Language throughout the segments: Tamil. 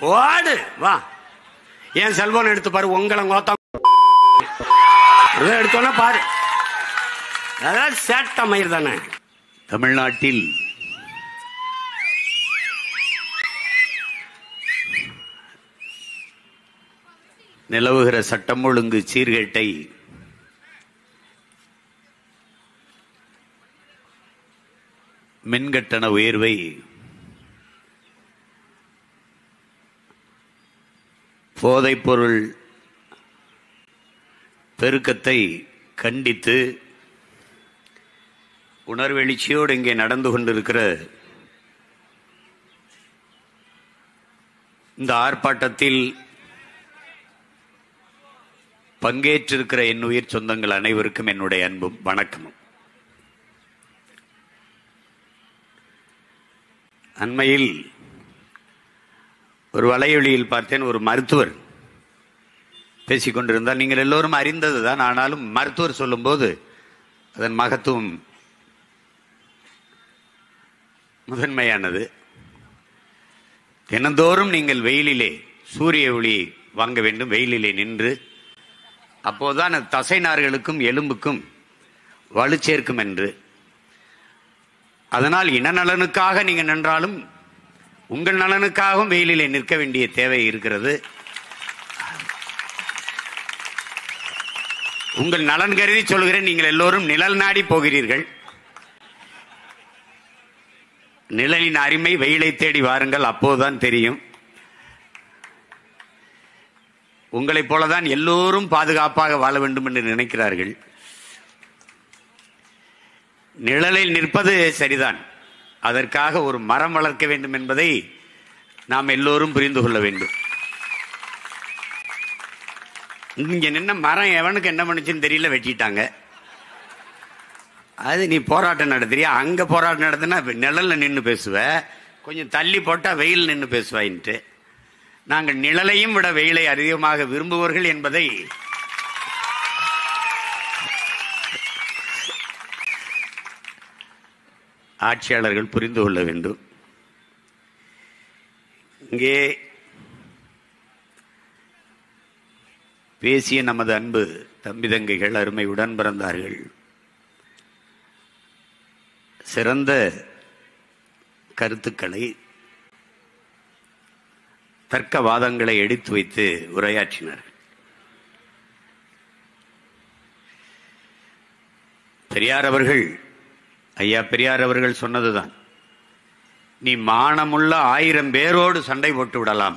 ஓடு வா. என் செல்போன் எடுத்து பாரு. உங்களை கோத்தம் எடுத்தோன்னா பாரு. அதான் சேட்ட மயிர் தானே. தமிழ்நாட்டில் நிலவுகிற சட்டம் ஒழுங்கு சீர்கேட்டை மின்கட்டண உயர்வை போதைப்பொருள் பெருக்கத்தை கண்டித்து உணர்வெழுச்சியோடு இங்கே நடந்து கொண்டிருக்கிற இந்த ஆர்ப்பாட்டத்தில் பங்கேற்றிருக்கிற என் உயிர் சொந்தங்கள் அனைவருக்கும் என்னுடைய அன்பும் வணக்கமும். அண்மையில் ஒரு வலையொலியில் பார்த்தேன். ஒரு மருத்துவர் பேசிக்கொண்டிருந்தால் நீங்கள் எல்லோரும் அறிந்ததுதான். ஆனாலும் மருத்துவர் சொல்லும்போது அதன் மகத்துவம் முதன்மையானது. தினந்தோறும் நீங்கள் வெயிலிலே சூரிய ஒளி வாங்க வேண்டும். வெயிலிலே நின்று அப்போதுதான் அது தசை நார்களுக்கும் எலும்புக்கும் வலு சேர்க்கும் என்று. அதனால் இன நலனுக்காக நீங்கள் நின்றாலும் உங்கள் நலனுக்காகவும் வெயிலிலே நிற்க வேண்டிய தேவை இருக்கிறது. உங்கள் நலன் கருதி சொல்கிறேன். நீங்கள் எல்லோரும் நிழல் நாடி போகிறீர்கள். நிழலின் அருமை வெயிலை தேடி வாருங்கள். அப்போதுதான் தெரியும். உங்களைப் போலதான் எல்லோரும் பாதுகாப்பாக வாழ வேண்டும் என்று நினைக்கிறார்கள். நிழலில் நிற்பது சரிதான். அதற்காக ஒரு மரம் வளர்க்க வேண்டும் என்பதை நாம் எல்லோரும் புரிந்து கொள்ள வேண்டும். இங்க நின்ன மரம் எவனுக்கு என்ன பண்ணுச்சுன்னு தெரியல, வெட்டிட்டாங்க. அது நீ போராட்டம் நடத்துறியா? அங்க போராட்டம் நடத்தினா நிழல்ல நின்று பேசுவ, கொஞ்சம் தள்ளி போட்டா வெயில் நின்று பேசுவாயின்ட்டு. நாங்கள் நிழலையும் விட வெயிலை அதிகமாக விரும்புவர்கள் என்பதை ஆட்சியாளர்கள் புரிந்து கொள்ள வேண்டும். இங்கே பேசிய நமது அன்பு தம்பி தங்கைகள், அருமை உடன் பிறந்தார்கள், சிறந்த கருத்துக்களை, தர்க்கவாதங்களை எடுத்து வைத்து உரையாற்றினார்கள். பெரியார் அவர்கள், ஐயா பெரியார் அவர்கள் சொன்னதுதான், நீ மானமுள்ள 1000 பேரோடு சண்டை போட்டு விடலாம்,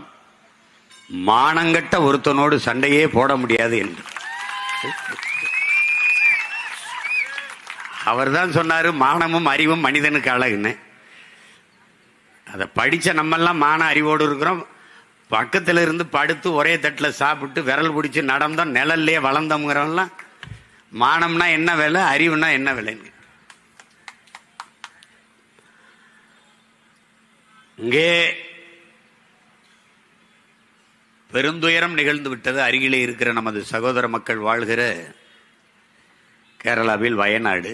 மானங்கட்ட ஒருத்தனோடு சண்டையே போட முடியாது என்று. அவர் தான் சொன்னாரு, மானமும் அறிவும் மனிதனுக்கு அழகுன்னு. அதை படிச்ச நம்மெல்லாம் மான அறிவோடு இருக்கிறோம். பக்கத்துல இருந்து படுத்து ஒரே தட்டில் சாப்பிட்டு விரல் பிடிச்சி நடந்தோம், நிழல்லே வளர்ந்தோம்ங்கிறவெல்லாம் மானம்னா என்ன வேலை, அறிவுனா என்ன வேலைன்னு. இங்கே பெருந்துயரம் நிகழ்ந்து விட்டது. அருகிலே இருக்கிற நமது சகோதர மக்கள் வாழ்கிற கேரளாவில் வயநாடு.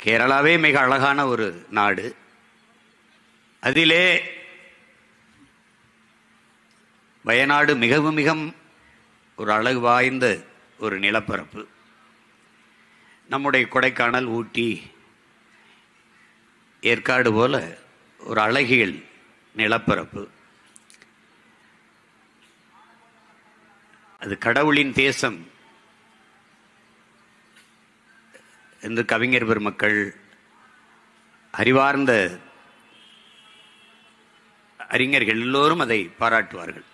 கேரளாவே மிக அழகான ஒரு நாடு. அதிலே வயநாடு மிகவும் மிக ஒரு அழகு வாய்ந்த ஒரு நிலப்பரப்பு. நம்முடைய கொடைக்கானல், ஊட்டி, ஏற்காடு போல ஒரு அழகியல் நிலப்பரப்பு. அது கடவுளின் தேசம் என்று கவிஞர் பெருமக்கள், அறிவார்ந்த அறிஞர்கள் எல்லோரும் அதை பாராட்டுவார்கள்.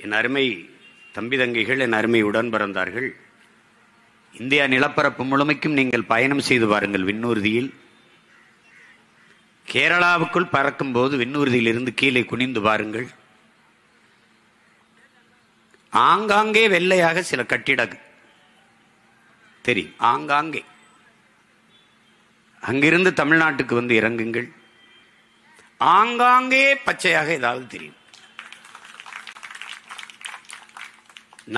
என் அருமை தம்பி தங்கைகள், என் அருமை உடன் பிறந்தார்கள், இந்தியா நிலப்பரப்பு முழுமைக்கும் நீங்கள் பயணம் செய்து பாருங்கள். விண்ணூர்தியில் கேரளாவுக்குள் பறக்கும் போது விண்ணூர்தியில் இருந்து கீழே குனிந்து பாருங்கள். ஆங்காங்கே வெள்ளையாக சில கட்டிடங்கள் தெரியும், ஆங்காங்கே. அங்கிருந்து தமிழ்நாட்டுக்கு வந்து இறங்குங்கள், ஆங்காங்கே பச்சையாக ஏதாவது தெரியும்.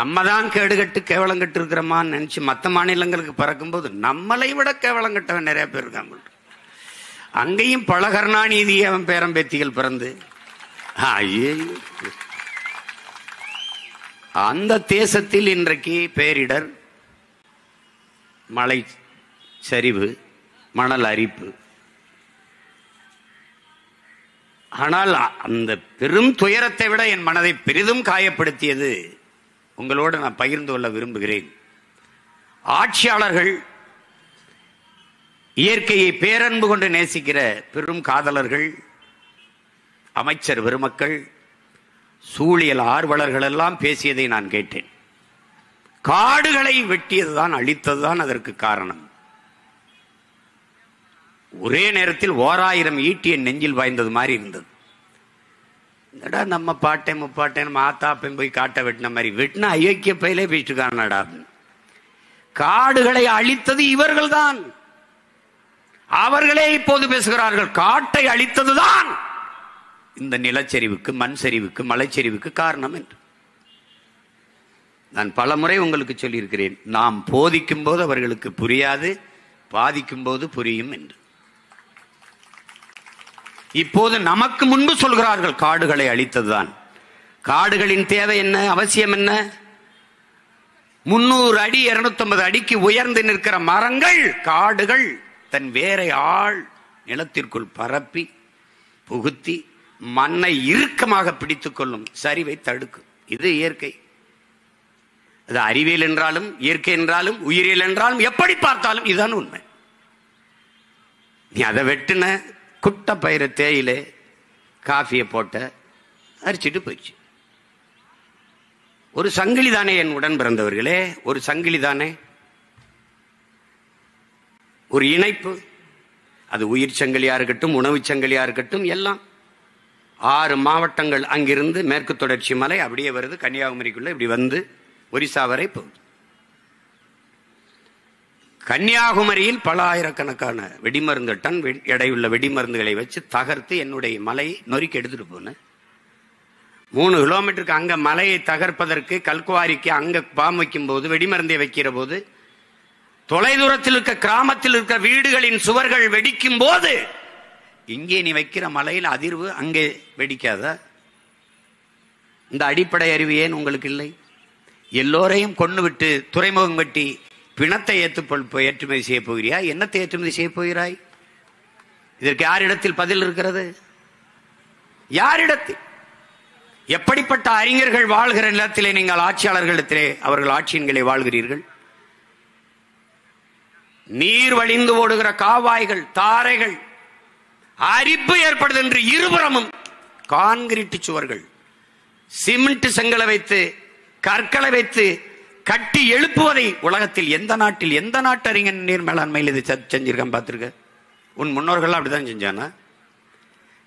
நம்ம தான் கேடுகட்டு கேவலங்கட்டு இருக்கிறோமான்னு நினைச்சு மற்ற மாநிலங்களுக்கு பறக்கும் போது நம்மளை விட கேவலங்கட்டவன் நிறைய பேர் இருக்காங்க. அங்கேயும் பல கருணாநிதி அவன் பேரம்பேத்திகள் பிறந்து அந்த தேசத்தில் இன்றைக்கு பேரிடர், மழை சரிவு, மணல் அரிப்பு. ஆனால் அந்த பெரும் துயரத்தை விட என் மனதை பெரிதும் காயப்படுத்தியது உங்களோடு நான் பகிர்ந்து கொள்ள விரும்புகிறேன். ஆட்சியாளர்கள், இயற்கையை பேரன்பு கொண்டு நேசிக்கிற பெரும் காதலர்கள், அமைச்சர் பெருமக்கள், சூழியல் ஆர்வலர்கள் எல்லாம் பேசியதை நான் கேட்டேன். காடுகளை வெட்டியதுதான், அழித்ததுதான் அதற்கு காரணம். ஒரே நேரத்தில் 1000 ஈட்டிய நெஞ்சில் வாய்ந்தது மாதிரி இருந்தது. நம்ம பாட்டேன் முப்பாட்டேன் மாத்தாப்பேன் போய் காட்ட வெட்டின மாதிரி வெட்டின ஐக்கிய பயிலே பேசிட்டு காணடா. காடுகளை அழித்தது இவர்கள் தான். அவர்களே இப்போது பேசுகிறார்கள், காட்டை அழித்ததுதான் இந்த நிலச்சரிவுக்கு, மண் சரிவுக்கு, மலைச்சரிவுக்கு காரணம் என்று. நான் பல முறை உங்களுக்கு சொல்லியிருக்கிறேன், நாம் போதிக்கும் போது அவர்களுக்கு புரியாது, பாதிக்கும் போது புரியும் என்று. இப்போது நமக்கு முன்பு சொல்கிறார்கள் காடுகளை அழித்ததுதான். காடுகளின் தேவை என்ன, அவசியம் என்ன? 300 அடி 250 அடிக்கு உயர்ந்து நிற்கிற மரங்கள், காடுகள் தன் வேரை ஆள் நிலத்திற்குள் பரப்பி புகுத்தி மண்ணை இறுக்கமாக பிடித்துக் கொள்ளும், சரிவை தடுக்கும். இது இயற்கை. அது அறிவியல் என்றாலும், இயற்கை என்றாலும், உயிரியல் என்றாலும், எப்படி பார்த்தாலும் இதுதான் உண்மை. நீ அதை வெட்டுன, குட்ட பயிர தேயிலே காஃபியை போட்ட, அரிச்சிட்டு போயிடுச்சு. ஒரு சங்கிலி தானே என் உடன் பிறந்தவர்களே, ஒரு சங்கிலி தானே, ஒரு இணைப்பு. அது உயிர் சங்கிலியா இருக்கட்டும், உணவு சங்கிலியா இருக்கட்டும், எல்லாம் 6 மாவட்டங்கள் அங்கிருந்து மேற்கு தொடர்ச்சி மலை அப்படியே வருது, கன்னியாகுமரிக்குள்ள இப்படி வந்து ஒரிசா வரை போகுது. கன்னியாகுமரியில் பல ஆயிரக்கணக்கான வெடிமருந்து டன் எடையுள்ள வெடிமருந்துகளை வச்சு தகர்த்து என்னுடைய மலையை நொறுக்கி எடுத்துட்டு போனேன். 3 கிலோமீட்டருக்கு அங்க மலையை தகர்ப்பதற்கு, கல்குவாரிக்கு அங்க பாம் வைக்கும் போது, வெடிமருந்தை வைக்கிற போது, தொலைதூரத்தில் இருக்க கிராமத்தில் இருக்க வீடுகளின் சுவர்கள் வெடிக்கும் போது, இங்கே நீ வைக்கிற மலையில் அதிர்வு அங்கே வெடிக்காத? இந்த அடிப்படை அறிவு ஏன் உங்களுக்கு இல்லை? எல்லோரையும் கொண்டு விட்டு துறைமுகம் வெட்டி பிணத்தை ஏற்றுமதி செய்ய போகிறாயா? என்னத்தை ஏற்றுமதி செய்ய போகிறாய்? இதற்கு யாரிடத்தில் பதில் இருக்கிறது? யாரிடத்தில்? எப்படிப்பட்ட அறிஞர்கள் வாழ்கிற நிலத்திலே நீங்கள் ஆட்சியாளர்களிடத்திலே, அவர்கள் ஆட்சியின்களே வாழ்கிறீர்கள்? நீர் வழிந்து ஓடுகிற காவாய்கள், தாரைகள், அரிப்பு ஏற்படுது என்று இருபுறமும் கான்கிரீட் சுவர்கள், சிமெண்ட் செங்கலை வைத்து, கற்களை வைத்து கட்டி எழுப்புவதை உலகத்தில் எந்த நாட்டில், எந்த நாட்டு அறிஞர் நீர் மேலாண்மையில் இது செஞ்சிருக்கான் பார்த்திருக்க? உன் முன்னோர்கள் அப்படிதான் செஞ்சானா?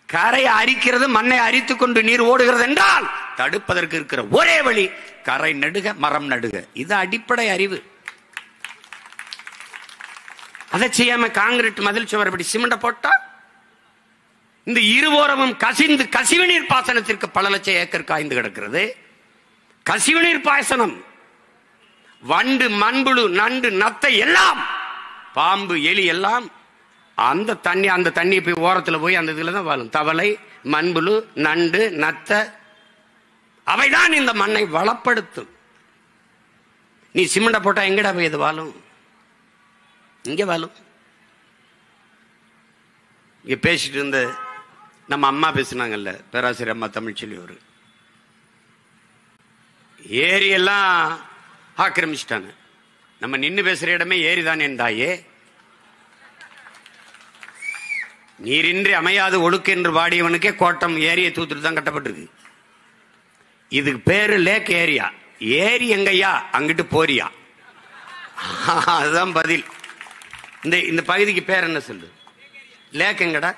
கரையை அரிக்கிறது, மண்ணை அரித்துக் கொண்டு நீர் ஓடுகிறது என்றால் தடுப்பதற்கு இருக்கிற ஒரே வழி கரை நடுக, மரம் நடுக. இது அடிப்படை அறிவு. அதை செய்யாம காங்கிரீட் மதில் சுவர் இப்படி சிமெண்ட போட்டா இந்த இருவோரமும் கசிந்து கசிவுநீர் பாசனத்திற்கு பல லட்சம் ஏக்கர் காய்ந்து கிடக்கிறது. கசிவுநீர் பாசனம், வண்டு, மண்புழு, நண்டு, நத்தை எல்லாம், பாம்பு, எலி எல்லாம் அந்த தண்ணி போய் ஓரத்தில் போய் அந்த இதுல தான் வாழும். தவளை, மண்புழு, நண்டு, நத்த, அவைதான் இந்த மண்ணை வளப்படுத்தும். நீ சிமெண்ட போட்டா எங்கடா போய் இது வாழும்? இங்க வாழும். இங்க பேசிட்டு இருந்த நம்ம அம்மா பேசினாங்கல்ல, பேராசிரியர் அம்மா தமிழ்ச்செல்வி, ஒரு ஏரியெல்லாம் ஆக்கிரமிச்சிட்டாங்க. நம்ம நின்று பேசுற இடமே ஏரிதானே தாயே. நீரின்றி அமையாது ஒழுக்கு என்று வாடியவனுக்கே கோட்டம் ஏரியை தூத்துட்டு தான் கட்டப்பட்டிருக்கு. இதுக்கு பேரு லேக் ஏரியா. ஏரி எங்கய்யா? அங்கிட்டு போறியா? அதுதான் பதில். இந்த பகுதிக்கு பேர் என்ன சொல்லு? லேக் எங்கடா?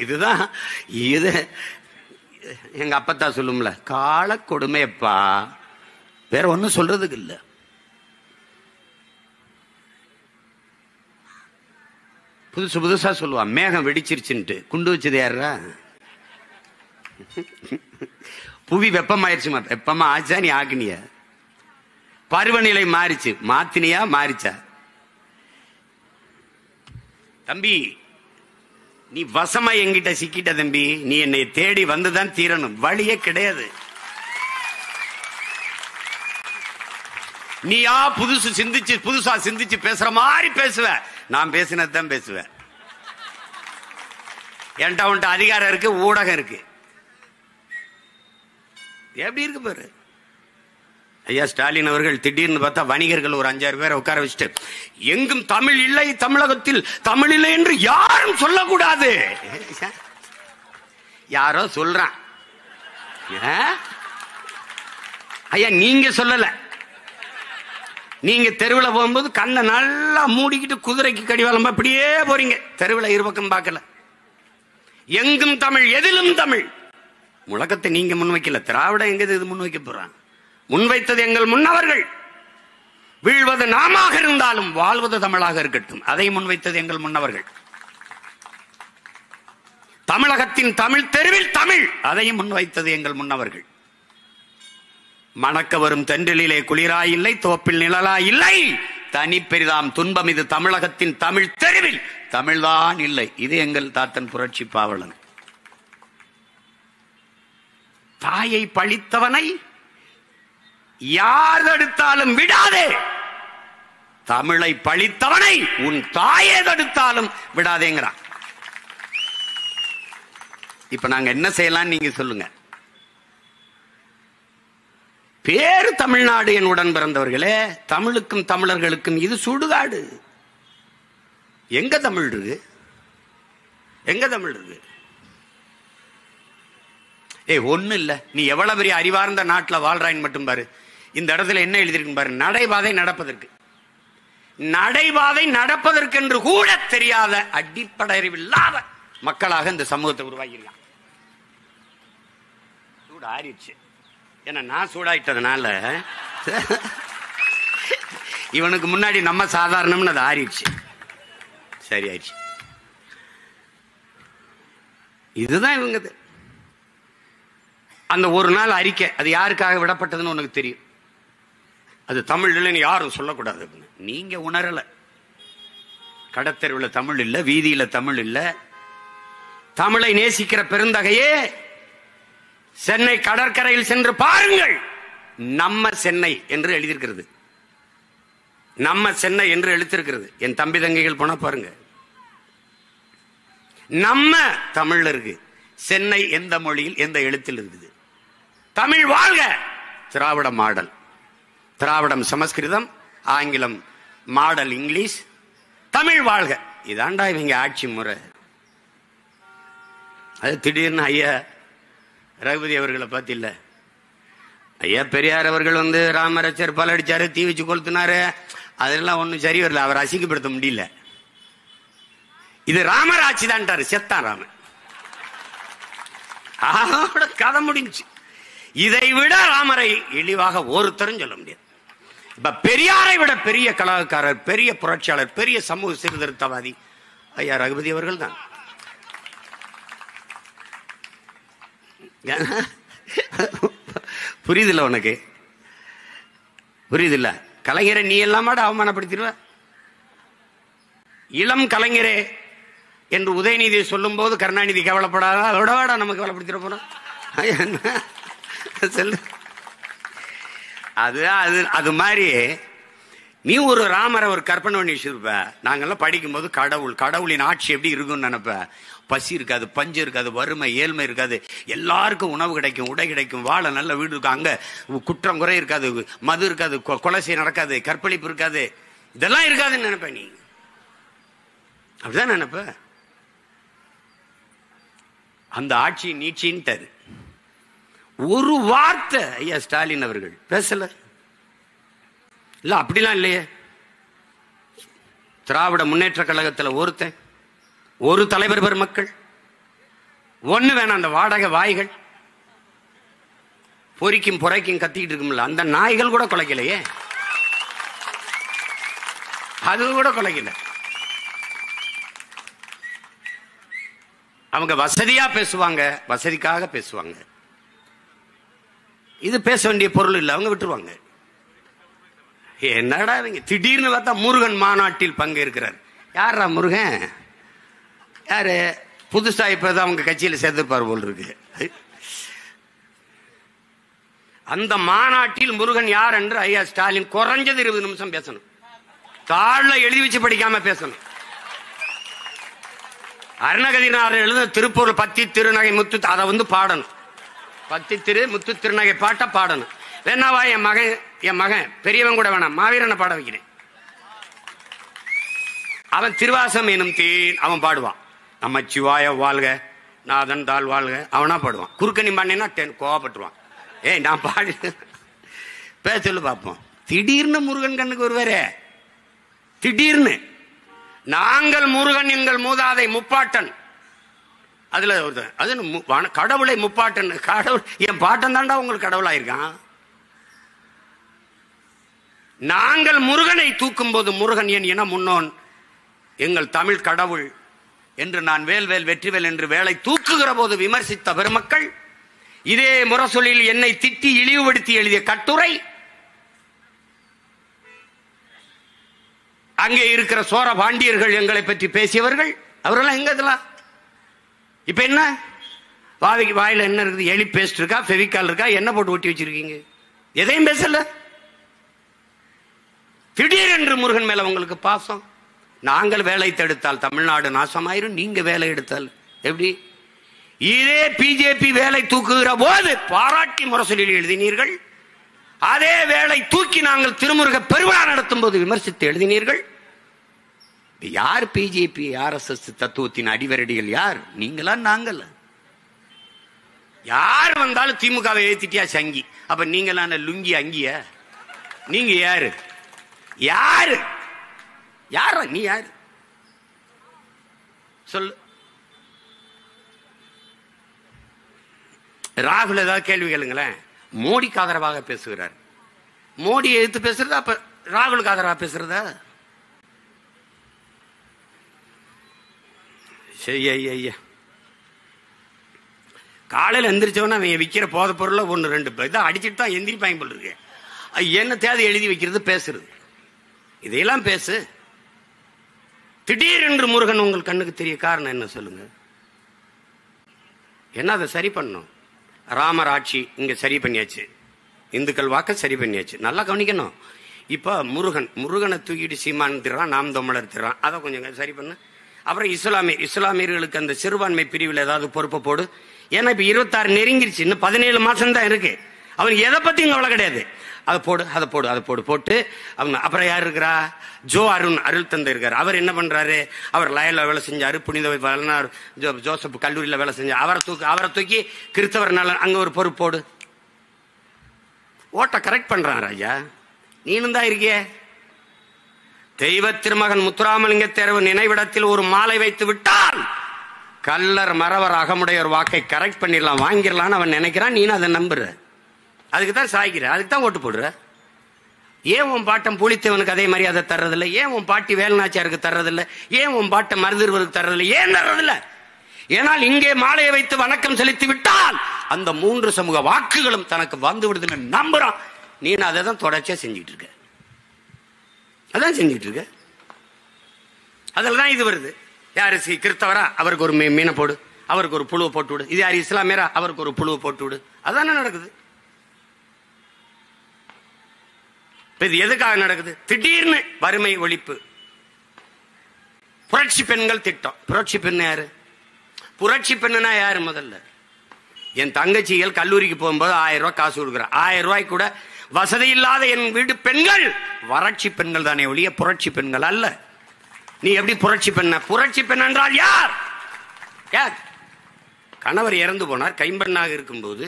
இதுதான். இது எங்க அப்பத்தா சொல்லும்ல, கால கொடுமையப்பா, வேற ஒன்னும் சொல்றதுக்கு இல்ல. புதுசா சொல்லுவான், மேகம் வெடிச்சிருச்சுன்ட்டு. குண்டு வச்சது யாரா? புவி வெப்பமாயிருச்சு. வெப்பமா ஆச்சா? நீ ஆக்குனிய? பருவநிலை மாறிச்சு, மாத்தினியா? மாறிச்சா? தம்பி நீ வசமா என்கிட்ட சிக்கிட்ட தம்பி, நீ என்னை தேடி வந்துதான் தீரணும், வழியே கிடையாது. நீயா புதுசா சிந்திச்சு பேசுற மாதிரி பேசுவ, நான் பேசினதான் பேசுவேன். என்கிட்ட உன்ட்ட அதிகாரம் இருக்கு, ஊடகம் இருக்கு. எப்படி இருக்கு பாரு. ஐயா ஸ்டாலின் அவர்கள் திடீர்னு பார்த்தா வணிகர்கள் ஒரு 5-6 பேரை உட்கார வச்சுட்டு, எங்கும் தமிழ் இல்லை, தமிழகத்தில் தமிழ் இல்லை என்று யாரும் சொல்லக்கூடாது. யாரோ சொல்றான். ஐயா நீங்க சொல்லல, நீங்க தெருவில் போகும்போது கண்ணை நல்லா மூடிக்கிட்டு குதிரைக்கு கடிவாளம் அப்படியே போறீங்க, தெருவில் இருபக்கம் பார்க்கல. எங்கும் தமிழ், எதிலும் தமிழ் முழக்கத்தை நீங்க முன்வைக்கல. திராவிடம் எங்க இது முன்வைக்க போறான்? முன்வைத்தது எங்கள் முன்னவர்கள். வீழ்வது நாமாக இருந்தாலும் வாழ்வது தமிழாக இருக்கட்டும், அதை முன்வைத்தது எங்கள் முன்னவர்கள். தமிழகத்தின் தமிழ் தெருவில் தமிழ், அதையும் முன்வைத்தது எங்கள் முன்னவர்கள். மணக்க வரும் தென்றலிலே குளிராய் இல்லை, தோப்பில் நிழலாய் இல்லை, தனி பெரிதாம் துன்பம் இது தமிழகத்தின் தமிழ் தெருவில் தமிழ்தான் இல்லை. இது எங்கள் தாத்தன் புரட்சி பாவலன். தாயை பழித்தவனை யார் தடுத்தாலும் விடாதே, தமிழை பழித்தவனை உன் தாயை தடுத்தாலும் விடாதேங்கிறான். இப்ப நாங்க என்ன செய்யலாம் நீங்க சொல்லுங்க. பேரு தமிழ்நாடு என் உடன் பிறந்தவர்களே, தமிழுக்கும் தமிழர்களுக்கும் இது சுடுகாடு. எங்க தமிழ் இருக்கு? எங்க தமிழ் இருக்கு? ஒண்ணு இல்ல, நீ எவ்வளவு பெரிய அறிவார்ந்த நாட்டுல வாழ்றாயின்னு மட்டும் பாரு. இந்த இடத்துல என்ன எழுதிருக்கு பாரு, நடைபாதை நடப்பதற்கு. நடைபாதை நடப்பதற்கென்று கூட தெரியாத அடிப்படை அறிவில்லாத மக்களாக இந்த சமூகத்தை உருவாக்கியிருக்கான். சூடு ஆறிடுச்சு. ஏன்னா நான் சூடாயிட்டதுனால இவனுக்கு முன்னாடி நம்ம சாதாரணம்னு அது ஆறிடுச்சு, சரி ஆயிடுச்சு. இதுதான் இவங்க. அந்த ஒரு நாள் அறிக்கை அது யாருக்காக விடப்பட்டதுன்னு உனக்கு தெரியும். அது தமிழ் இல்லைன்னு யாரும் சொல்லக்கூடாது. நீங்க உணரல. கடத்தெருவில் தமிழ் இல்ல, வீதியில தமிழ் இல்ல. தமிழை நேசிக்கிற பெருந்தகையே, சென்னை கடற்கரையில் சென்று பாருங்கள், நம்ம சென்னை என்று எழுதியிருக்கிறது. நம்ம சென்னை என்று எழுத்திருக்கிறது. என் தம்பி தங்கைகள் போனா பாருங்க, நம்ம தமிழ்ல இருக்கு. சென்னை எந்த மொழியில் எந்த எழுத்தில் இருக்குது? தமிழ் வாழ்க. திராவிட மாடல், திராவிடம் சமஸ்கிருதம், ஆங்கிலம் மாடல் இங்கிலீஷ், தமிழ் வாழ்க. இதாண்டா இவங்க ஆட்சி முறை. அது திடீர்னு ஐயா ரகுபதி அவர்களை பார்த்தில்ல, ஐயா பெரியார் அவர்கள் ராமரச்சர் பல அடிச்சாரு, தீ வச்சு கொளுத்தினாரு, அதெல்லாம் ஒன்னும் சரி வரல, அவர் அசிங்கப்படுத்த முடியல. இது ராமர் ஆட்சி தான்ட்டாரு, செத்தான் ராமன், கதை முடிஞ்சு. இதை விட ராமரை இழிவாக ஒருத்தரும் சொல்ல முடியாது. இப்ப பெரியாரை விட பெரிய கலாக்காரர், பெரிய புரட்சியாளர், பெரிய சமூக சீர்திருத்தவாதி ஐயா ரகுபதி அவர்கள் தான். புரியுதில்ல உனக்கு? புரியுதில்ல? கலைஞரை நீ எல்லாமாட அவமானப்படுத்திடுவ. இளம் கலைஞரே என்று உதயநிதியை சொல்லும் போது கருணாநிதி கவலைப்படாத, அதோட நமக்கு கவலைப்படுத்திட போறோம். அது மாதிரி நீ ஒரு ராமரை ஒரு கற்பனை பண்ணி வச்சிருப்ப. நாங்கெல்லாம் படிக்கும் போது கடவுளின் ஆட்சி எப்படி இருக்கும்னு நினைப்ப. பசி இருக்காது, பஞ்சு இருக்காது, வறுமை ஏழ்மை இருக்காது, எல்லாருக்கும் உணவு கிடைக்கும், உடை கிடைக்கும், வாழ நல்ல வீடு இருக்கும், அங்க குற்றம் குறை இருக்காது, மது இருக்காது, கொலை செய்ய நடக்காது, கற்பழிப்பு இருக்காது, இதெல்லாம் இருக்காதுன்னு நினைப்ப. நீ அப்படிதான் நினைப்ப. அந்த ஆட்சி நீட்சின்ட்டாரு. ஒரு வார்த்தை ஐயா ஸ்டாலின் அவர்கள் பேசல. இல்ல அப்படிலாம் இல்லையே. திராவிட முன்னேற்ற கழகத்தில் ஒருத்தன், ஒரு தலைவர் பெருமக்கள், ஒண்ணு வேணாம். அந்த வாடகை வாய்கள் பொறிக்கும் புரைக்கும் கத்திக்கிட்டு இருக்கும்ல, அந்த நாய்கள் கூட குலைக்கலையே. அது கூட குலைக்கல. அவங்க வசதியா பேசுவாங்க, வசதிக்காக பேசுவாங்க. இது பேச வேண்டிய பொருள் இல்லை, அவங்க விட்டுருவாங்க. என்னடா இவங்க திடீர்னு பார்த்தா முருகன் மாநாட்டில் பங்கேற்கிறார். யாரா முருகன்? யாரு புதுசா இப்பதான் அவங்க கட்சியில் சேர்த்துப்பார் போல் இருக்கு. அந்த மாநாட்டில் முருகன் யார் என்று ஐயா ஸ்டாலின் குறைஞ்சது 20 நிமிஷம் பேசணும். தாழ்ல எழுதி வச்சு படிக்காம பேசணும். அருணகிரிநாதர் எழுத திருப்பூர் பத்தி திருநகை முத்து அதை பாடணும். பத்தி திரு முத்து திருநகை பாட்ட பாடணும். வேணாவா என் மகன் பெரியவன் கூட வேணாம், மாவீரனை பாட வைக்கிறேன். அவன் திருவாசம் எனும் தேன் அவன் பாடுவான். நம்ம சிவாய வாழ்க நாதன் தாழ் வாழ்க அவனா பாடுவான். குறுக்கணி பாண்டினா கோவப்பட்டுருவான். நான் பாடு பேச பார்ப்போம். திடீர்னு முருகன் கண்ணுக்கு வருவாரே, திடீர்னு நாங்கள் முருகன் எங்கள் மூதாதை முப்பாட்டன், அதுல அது கடவுளை முப்பாட்டன், கடவுள் என் பாட்டன் தாண்டா உங்களுக்கு கடவுளாயிருக்கான். நாங்கள் முருகனை தூக்கும் போது முருகன் என் என முன்னோன் எங்கள் தமிழ் கடவுள் என்று நான் வேல்வேல் வெற்றிவேல் என்று வேலை தூக்குகிற போது விமர்சித்த பெருமக்கள் இதே முரசொலியில் என்னை திட்டி இழிவுபடுத்தி எழுதிய கட்டுரை, அங்கே இருக்கிற சோர பாண்டியர்கள் எங்களை பற்றி பேசியவர்கள், அவரெல்லாம் எங்க இதெல்லாம் இப்ப என்ன வாயில என்ன இருக்குது? எலி பேஸ்ட் இருக்கா, ஃபெவிகால் இருக்கா, என்ன போட்டு ஒட்டி வச்சிருக்கீங்க? எதையும் பேசல. திடீரென்று முருகன் மேல உங்களுக்கு பாசம். நாங்கள் வேலை தடுத்தால் தமிழ்நாடு நாசமாயிரும், நீங்க வேலை எடுத்தால் எப்படி? இதே பிஜேபி வேலை தூக்குகிற போது பாராட்டி முரசொலியில் எழுதினீர்கள். அதே வேலை தூக்கி நாங்கள் திருமுருக பெருவிழா நடத்தும் போது விமர்சித்து எழுதினீர்கள். யார் பிஜேபி RSS தத்துவத்தின் அடிவரடிகள்? யார்? நீங்களா நாங்கள்? யார் வந்தாலும் திமுகவை ஏத்திட்டியா சங்கி. அப்ப நீங்களான லுங்கி அங்கிய? நீங்க யாரு? யாரு? யார நீ? யாரு சொல்லு. ராகுல் ஏதாவது கேள்வி கேளுங்களேன். மோடிக்கு ஆதரவாக பேசுகிறார். மோடி எதிர்த்து பேசுறதா அப்ப ராகுலுக்கு ஆதரவாக பேசுறதா? சரி ஐயா, காலையில் எந்திரிச்சவன அவன் விற்கிற போத பொருளை 1-2 இதை அடிச்சுட்டு தான் எந்திரிப்பாங்க போல் இருக்கு. என்ன தேவை எழுதி வைக்கிறது, பேசுறது, இதையெல்லாம் பேசு. திடீரென்று முருகன் உங்கள் கண்ணுக்கு தெரிய காரணம் என்ன சொல்லுங்க? என்ன அதை சரி பண்ணும்? ராமர் ஆட்சி இங்க சரி பண்ணியாச்சு, இந்துக்கள் வாக்க சரி பண்ணியாச்சு. நல்லா கவனிக்கணும். இப்ப முருகனை தூக்கிட்டு சீமான் திறான், நாம் தமிழர் திறான், அதை கொஞ்சம் சரி பண்ணு. அப்புறம் இஸ்லாமியர்களுக்கு அந்த சிறுபான்மை பிரிவில் ஏதாவது பொறுப்பை போடு. ஏன்னா இப்ப 26 நெருங்கிருச்சு, இன்னும் 17 மாசம் தான் இருக்கு. அவனுக்கு எதை பத்தி கவலை கிடையாது. அதை போடு போட்டு அவங்க. அப்புறம் யார் இருக்கிறா? ஜோ அருள் தந்தை இருக்காரு. அவர் என்ன பண்றாரு? அவர் லயல்ல வேலை செஞ்சாரு, புனித ஜோசப் கல்லூரியில வேலை செஞ்சாரு. அவரை தூக்கி கிறிஸ்தவர் நலன் அங்க ஒரு பொறுப்பு போடு. ஓட்ட கரெக்ட் பண்றான் ராஜா. நீனும் தான் இருக்கிய. தெய்வ திருமகன் முத்துராமலிங்க தேர்வு நினைவிடத்தில் ஒரு மாலை வைத்து விட்டால் கல்லர் மறவர் அகமுடையோர் வாக்கை கரெக்ட் பண்ணிடலாம், வாங்கிடலான்னு அவன் நினைக்கிறான். நீனும் அதை நம்புற, அதுக்கு தான் சாய்க்கிற, அதுக்கு தான் ஓட்டு போடுற. ஏன் உன் பாட்டம் புலித்தேவனுக்கு அதே மரியாதை தர்றதில்லை? ஏன் உன் பாட்டி வேலுநாச்சியாருக்கு தர்றதில்லை? ஏன் உன் பாட்டம் மருதிருவருக்கு தர்றதில்லை? ஏன் தர்றதில்லை? ஏனால் இங்கே மாலையை வைத்து வணக்கம் செலுத்தி விட்டால் அந்த 3 சமூக வாக்குகளும் தனக்கு வந்து விடுதுன்னு நம்புறான். நீ அதை தான் தொடர்ச்சியா செஞ்சுட்டு இருக்க. அதான் செஞ்சுட்டு இருக்க. அதுலதான் இது வருது. யாரு கிறிஸ்தவரா? அவருக்கு ஒரு மீனை போடு, அவருக்கு ஒரு புழுவை போட்டு விடு. இது யாரு இஸ்லாமியரா? அவருக்கு ஒரு புழுவை போட்டு விடு. அதானே நடக்குது. இது எதுக்காக நடக்குது? திடீர்னு வறுமை ஒழிப்பு, புரட்சி பெண்கள் திட்டம். புரட்சி பெண் யாரு? புரட்சி பெண்ணுனா யாரு? முதல்ல என் தங்கச்சிகள் கல்லூரிக்கு போகும்போது 1000 ரூபாய் காசு கொடுக்குற. 1000 ரூபாய் கூட வசதி இல்லாத என் வீட்டு பெண்கள் வறட்சி பெண்கள் தானே ஒழிய புரட்சி பெண்கள் அல்ல. நீ எப்படி புரட்சி பெண்ண? புரட்சி பெண் என்றால் யார்? கணவர் இறந்து போனார், கைம்பெண்ணாக இருக்கும்போது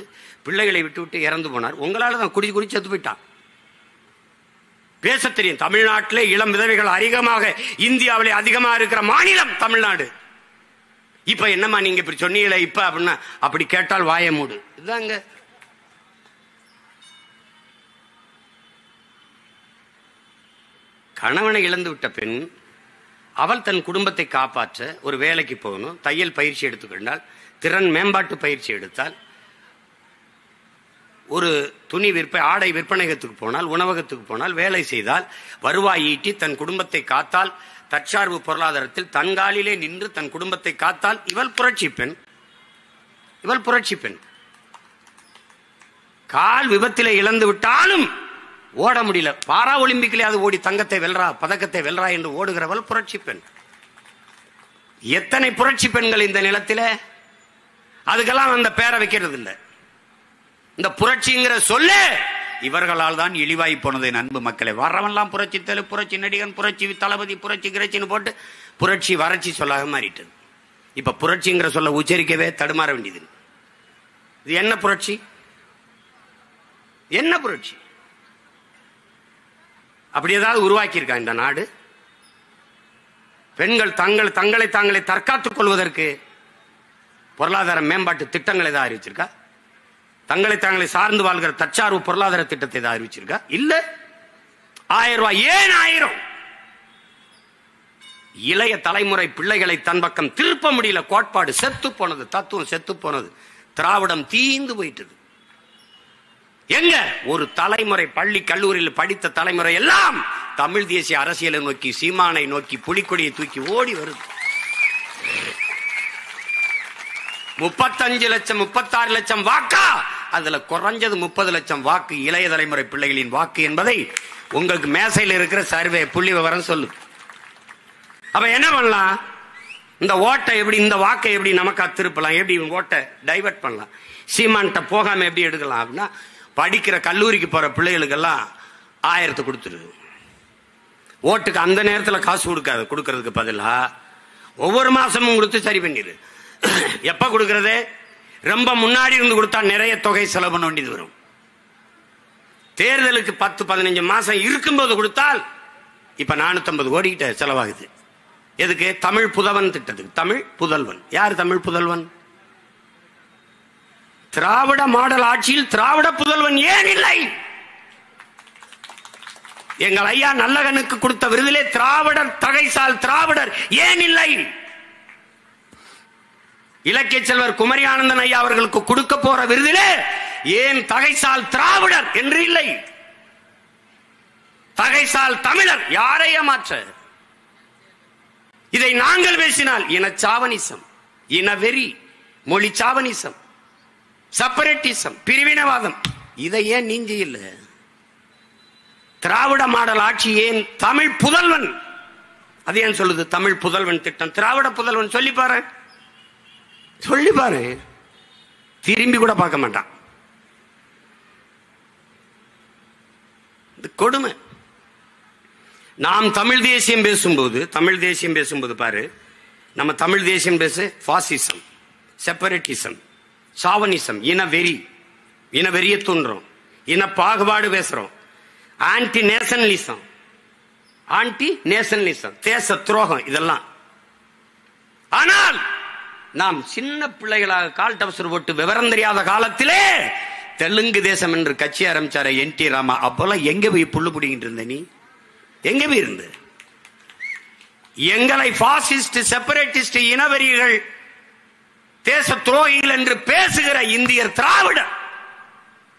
பிள்ளைகளை விட்டு இறந்து போனார். உங்களால தான் குடி செத்து போயிட்டான். பேச தெரியும். தமிழ்நாட்டிலே இளம் விதவைகள் அதிகமாக, இந்தியாவிலே அதிகமாக இருக்கிற மாநிலம் தமிழ்நாடு. இப்ப என்னமா நீங்க இப்படி சொன்னீங்களே இப்ப அப்படின்னா, அப்படி கேட்டால் வாய மூடு. இதுதாங்க கணவனை இழந்து விட்ட பெண், அவள் தன் குடும்பத்தை காப்பாற்ற ஒரு வேலைக்கு போகணும், தையல் பயிற்சி எடுத்துக்கொண்டால், திறன் மேம்பாட்டு பயிற்சி எடுத்தால், ஒரு துணி ஆடை விற்பனையகத்துக்கு போனால், உணவகத்துக்கு போனால், வேலை செய்தால், வருவாய் ஈட்டி தன் குடும்பத்தை காத்தால், தற்சார்பு பொருளாதாரத்தில் தன்காலிலே நின்று தன் குடும்பத்தை காத்தால் இவள் புரட்சி பெண். இவள் புரட்சி பெண். கால் விபத்திலே இழந்து விட்டாலும் ஓட முடியல, பாரா ஒலிம்பிக்கிலே அது ஓடி தங்கத்தை வெல்றா, பதக்கத்தை வெல்றா என்று ஓடுகிறவள் புரட்சி பெண். எத்தனை புரட்சி பெண்கள் இந்த நிலத்தில. அதுக்கெல்லாம் அந்த பேரை வைக்கிறது இல்லை. இந்த புரட்சிங்கிற சொல்ல இவர்களால் தான் இழிவாய் போனது. அன்பு மக்களை, வர்றவன்லாம் புரட்சி தலை, புரட்சி நடிகன், புரட்சி தளபதி, புரட்சி கிரட்சின்னு போட்டு புரட்சி வறட்சி சொல்லாக மாறிட்டது. இப்ப புரட்சிங்கிற சொல்ல உச்சரிக்கவே தடுமாற வேண்டியது. இது என்ன புரட்சி? என்ன புரட்சி? அப்படி ஏதாவது உருவாக்கி இருக்கா இந்த நாடு? பெண்கள் தங்களை தாங்களே தற்காத்துக் கொள்வதற்கு பொருளாதார மேம்பாட்டு திட்டங்களை தான் அறிவிச்சிருக்கா? தங்களை தாங்களை சார்ந்து வாழ்கிற தற்சார்பு பொருளாதார திட்டத்தை தான் அறிவிச்சிருக்கா? இல்ல. 1000 ரூபாய், ஏன் 1000? இளைய தலைமுறை பிள்ளைகளை தன் பக்கம் திருப்ப முடியல. கோட்பாடு செத்து போனது, தத்துவம் செத்து போனது, திராவிடம் தீந்து போயிட்டது. எங்க ஒரு தலைமுறை பள்ளி கல்லூரியில் படித்த தலைமுறை எல்லாம் தமிழ் தேசிய அரசியலை நோக்கி, சீமானை நோக்கி, புலிக்கொடியை தூக்கி ஓடி வருது. 35 லட்சம் 36 லட்சம் வாக்கா, அதுல குறைஞ்சது 30 லட்சம் வாக்கு இளைய தலைமுறை பிள்ளைகளின் வாக்கு என்பதை உங்களுக்கு மேசையில் இருக்கிற சர்வே புள்ளி விவரம் சொல்லு. அப்ப என்ன பண்ணலாம்? இந்த ஓட்டை எப்படி, இந்த வாக்கை எப்படி நமக்கா திருப்பலாம், எப்படி ஓட்டை டைவர்ட் பண்ணலாம், சீமான்ட்ட போகாம எப்படி எடுக்கலாம் அப்படின்னா, படிக்கிற கல்லூரிக்கு போற பிள்ளைகளுக்கெல்லாம் 1000 கொடுத்துருது. ஓட்டுக்கு அந்த நேரத்தில் காசு கொடுக்கறதுக்கு பதிலா ஒவ்வொரு மாசமும் கொடுத்து சரி பண்ணிடு. எப்ப கொடுக்கறது? ரொம்ப முன்னாடி இருந்து கொடுத்தா நிறைய தொகை செலவு பண்ண வேண்டியது வரும். தேர்தலுக்கு 10-15 மாசம் இருக்கும்போது கொடுத்தால் இப்ப 450 கோடி கிட்ட செலவாகுது. எதுக்கு? தமிழ் புதல்வன் திட்டத்துக்கு. தமிழ் புதல்வன் யார்? தமிழ் புதல்வன் திராவிட மாடல் ஆட்சியில் திராவிட புதல்வன் ஏன் இல்லை? எங்கள் ஐயா நல்லகனுக்கு கொடுத்த விருதிலே திராவிடர் தகைசால் திராவிடர் ஏன் இல்லை? இலக்கிய செல்வர் குமரி ஆனந்தன் ஐயா அவர்களுக்கு கொடுக்க போற விருதிலே ஏன் தகைசால் திராவிடர் என்று இல்லை? தகைசால் தமிழர். யாரை ஏமாற்ற? இதை நாங்கள் பேசினால் இனச்சாவனிசம், இனவெறி, மொழி சாவனிசம், செப்பரேட்டிசம், பிரிவினவாதம். இதை ஏன் நீங்க இல்ல? திராவிட மாடல் ஆட்சி ஏன்? தமிழ் புதல்வன். அது ஏன் சொல்லுது தமிழ் புதல்வன் திட்டம்? திராவிட புதல்வன் சொல்லி பாரு, சொல்லி பாரு. திரும்பி கூட பார்க்க மாட்டான். கொடுமை. நாம் தமிழ் தேசியம் பேசும்போது பாரு, நம்ம தமிழ் தேசியம் பேசு பாசிசம், செப்பரேட்டிசம், சாவனிசம், இனவெறிய தூண்டுறோம், இன பாகுபாடு பேசுறோம், ஆன்டி நேஷனலிசம், தேச துரோகம், இதெல்லாம். ஆனால் நாம் சின்ன பிள்ளைகளாக கால் டப்சர் போட்டு விவரம் தெரியாத காலத்திலே தெலுங்கு தேசம் என்று கட்சி ஆரம்பிச்சார NT ராமா. அப்பெல்லாம் எங்க போய் புல்லு பிடிக்கிட்டு இருந்த நீ? எங்க போய் இருந்த? எங்களை பாசிஸ்ட், செப்பரேட்டிஸ்ட், இனவெறிகள், தேச துரோகிகள் என்று பேசுகிற இந்தியர் திராவிடர்.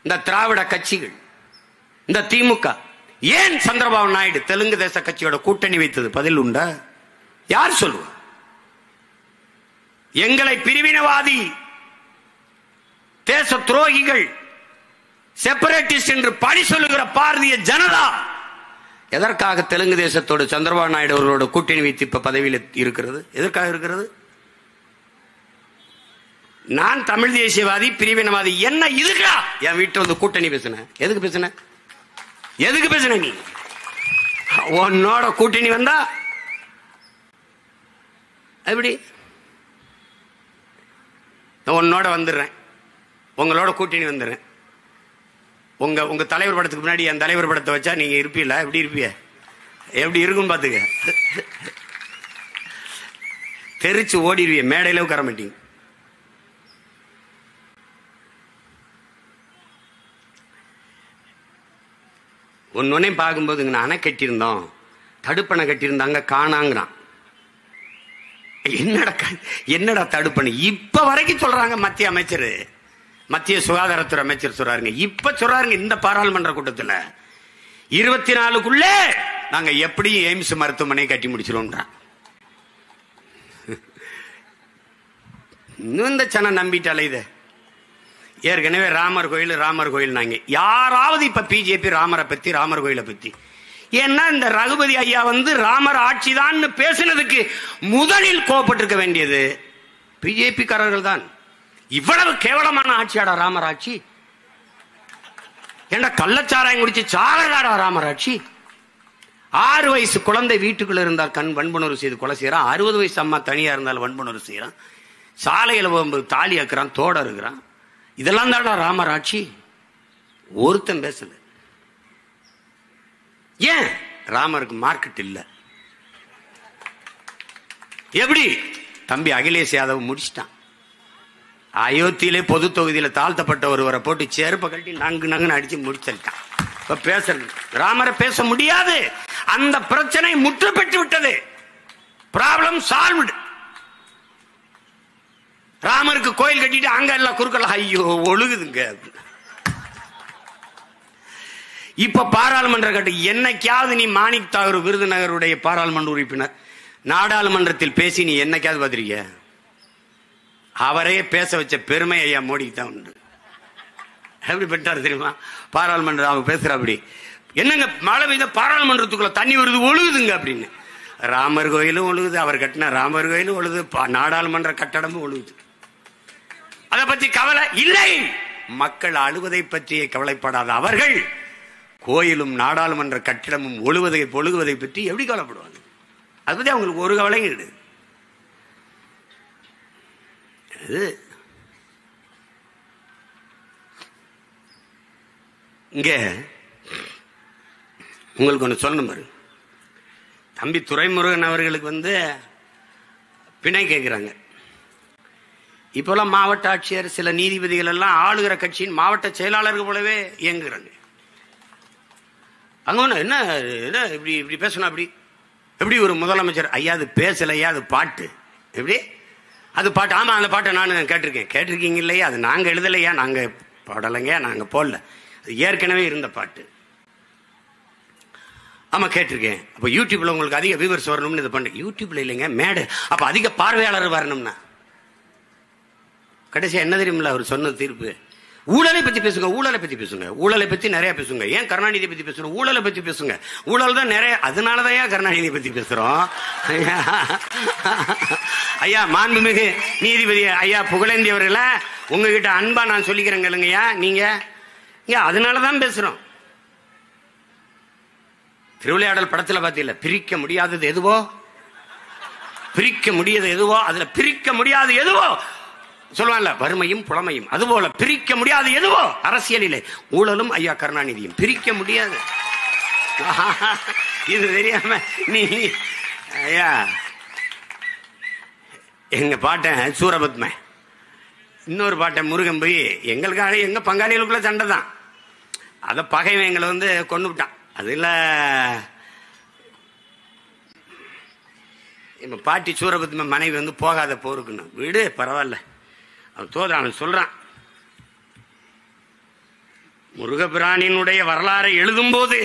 இந்த திராவிட கட்சிகள், இந்த திமுக ஏன் சந்திரபாபு நாயுடு தெலுங்கு தேச கட்சியோட கூட்டணி வைத்தது? பதில் உண்டா? யார் சொல்லுவா? எங்களை பிரிவினவாதி, தேச துரோகிகள், செப்பரேட்டிஸ்ட் என்று பழி சொல்லுகிற பாரதிய ஜனதா எதற்காக தெலுங்கு தேசத்தோடு சந்திரபாபு நாயுடு அவர்களோட கூட்டணி வைத்து இப்ப பதவியில் இருக்கிறது? எதற்காக இருக்கிறது? நான் தமிழ் தேசியவாதி, பிரிவினவாதி, என்ன இதுக்கா என் வீட்டை வந்து கூட்டணி பேசின? எதுக்கு பேசின நீ? உன்னோட கூட்டணி வந்தா எப்படி? உன்னோட வந்துடுறேன், உங்களோட கூட்டணி வந்துடுறேன். உங்க தலைவர் படத்துக்கு முன்னாடி என் தலைவர் படத்தை வச்சா நீங்க இருப்பீல? எப்படி இருப்பிய? எப்படி இருக்கும் பாத்துக்க. தெரிச்சு ஓடிடுவிய, மேடையில உட்கார மாட்டீங்க. ஒன்னொன்னே பார்க்கும்போது அணை கட்டியிருந்தோம், தடுப்பணை கட்டியிருந்தாங்க, காணாங்கிறான். என்னடா தடுப்பணை? இப்ப வரைக்கும் சொல்றாங்க மத்திய அமைச்சர், மத்திய சுகாதாரத்துறை அமைச்சர் சொல்றாருங்க. இப்ப சொல்றாருங்க இந்த பாராளுமன்ற கூட்டத்தில் 24க்குள்ளே நாங்க எப்படியும் எய்ம்ஸ் மருத்துவமனை கட்டி முடிச்சிருவோம். இன்னும் இந்த சனம் நம்பிட்டாலே இதை. ஏற்கனவே ராமர் கோயில் நாங்க யாராவது இப்ப பிஜேபி ராமரை பத்தி ராமர் கோயிலை பத்தி, ஏன்னா இந்த ரகுபதி ஐயா ராமர் ஆட்சிதான் பேசினதுக்கு முதலில் கோபப்பட்டிருக்க வேண்டியது பிஜேபி காரர்கள் தான். இவ்வளவு கேவலமான ஆட்சியாடா ராமர் ஆட்சி? ஏண்டா கள்ளச்சாராயம் குடிச்சு சாகடாடா ராமர் ஆட்சி? 6 வயசு குழந்தை வீட்டுக்குள்ள இருந்தால் வன்புணர்வு செய்து கொலை செய்யறான். 60 வயசு அம்மா தனியா இருந்தாலும் வன்புணர்வு செய்யறான். சாலையில தாலி ஆக்குறான், தோட இருக்கிறான். இதெல்லாம் தாடா ராமர் ஆட்சி? ஒருத்தன் பேசல. ஏன்? ராமருக்கு மார்க்கெட் இல்ல. எப்படி? தம்பி அகிலேஷ் யாதவ் முடிச்சிட்டான். அயோத்தியிலே பொது தொகுதியில தாழ்த்தப்பட்ட ஒருவரை போட்டு செருப்ப கட்டி நங்குன்னு அடிச்சு முடிச்சிட்டான். இப்ப பேசுறது ராமரை பேச முடியாது. அந்த பிரச்சனை முற்று பெற்று விட்டது. Problem solved. ராமருக்கு கோயில் கட்டிட்டு அங்க எல்லாம் குறுக்கல ஐயோ ஒழுகுதுங்க. இப்ப பாராளுமன்ற கட்டு என்னைக்காவது நீ மாணிக் தாகூர் விருதுநகருடைய பாராளுமன்ற உறுப்பினர் நாடாளுமன்றத்தில் பேசி நீ என்னைக்காவது பார்த்திருக்கிய? அவரையே பேச வச்ச பெருமை ஐயா மோடிக்கு தான் உண்டு. எப்படி பெற்றாரு தெரியுமா? பாராளுமன்றம் அவங்க பேசுற அப்படி என்னங்க மழை பெய்த பாராளுமன்றத்துக்குள்ள தண்ணி வருது ஒழுகுதுங்க அப்படின்னு. ராமர் கோயிலும் ஒழுகுது, அவர் கட்டின ராமர் கோயிலும் ஒழுகுது, நாடாளுமன்ற கட்டடமும் ஒழுகுது. அதை பத்தி கவலை இல்லை. மக்கள் அழுவதை பற்றிய கவலைப்படாத அவர்கள் கோயிலும் நாடாளுமன்ற கட்டிடமும் ஒழுகுவதை பற்றி எப்படி கவலைப்படுவாங்க? அதை பத்தி அவங்களுக்கு ஒரு கவலையும் கிடையாது. இங்க உங்களுக்கு ஒன்று சொல்லணும் பாரு. தம்பி துரைமுருகன் அவர்களுக்கு பிணை கேட்கிறாங்க. இப்பெல்லாம் மாவட்ட ஆட்சியர் சில நீதிபதிகள் எல்லாம் ஆளுகிற கட்சியின் மாவட்ட செயலாளர்கள் போலவே இயங்குறாங்க. அங்க என்ன இப்படி இப்படி பேசணும்? அப்படி எப்படி ஒரு முதலமைச்சர் ஐயா அது பேசலையா, அது பாட்டு, எப்படி அது பாட்டு? ஆமா அந்த பாட்டை நான் கேட்டிருக்கீங்க இல்லையா? அது நாங்க எழுதலையா, நாங்க பாடலைங்க, நாங்க போடல, அது ஏற்கனவே இருந்த பாட்டு. ஆமா கேட்டிருக்கேன். அப்ப யூடியூப்ல உங்களுக்கு அதிக வியூவர்ஸ் வரணும்னு இது பண்ண யூடியூப்ல இல்லைங்க மேடு. அப்ப அதிக பார்வையாளர் வரணும்னா கடைசியா என்ன தெரியுமில்ல அவர் சொன்ன தீர்ப்பு? ஊழலை பத்தி பேசுங்க, ஊழலை பத்தி பேசுங்க, ஊழலை பத்தி நிறைய பேசுங்க. ஏன் கருணாநிதி பத்தி பேசுறோம்? ஊழலை பத்தி பேசுங்க. ஊழல் தான் நிறைய, அதனாலதான் ஏன் கருணாநிதி பத்தி பேசுறோம்? ஐயா மாண்புமிகு நீதிபதி ஐயா புகழேந்தி அவர்கள உங்ககிட்ட அன்பா நான் சொல்லிக்கிறேங்க இல்லைங்கய்யா, நீங்க அதனாலதான் பேசுறோம். திருவிளையாடல் படத்துல பாத்தீங்களா, பிரிக்க முடியாதது எதுவோ, பிரிக்க முடியாதது எதுவோ, அதுல பிரிக்க முடியாத எதுவோ சொல்லுவாங்கல்ல, வறுமையும் புலமையும். அதுபோல பிரிக்க முடியாது எதுவோ அரசியலிலே ஊழலும் ஐயா கருணாநிதியும் பிரிக்க முடியாது. இது தெரியாம நீ ஐயா எங்க பாட்டன் சூரபத்ம, இன்னொரு பாட்டன் முருகன் போய் எங்களுக்காக எங்க பங்காளிகளுக்குள்ள சண்டை தான், அத பகைவன் எங்களை கொண்டு விட்டான். அதுல எங்க பாட்டி சூரபத்ம மனைவி போகாத போருக்குன்னு வீடு பரவாயில்ல அவன் சொல்றான். முருகபிரானினுடைய வரலாறை எழுதும் போது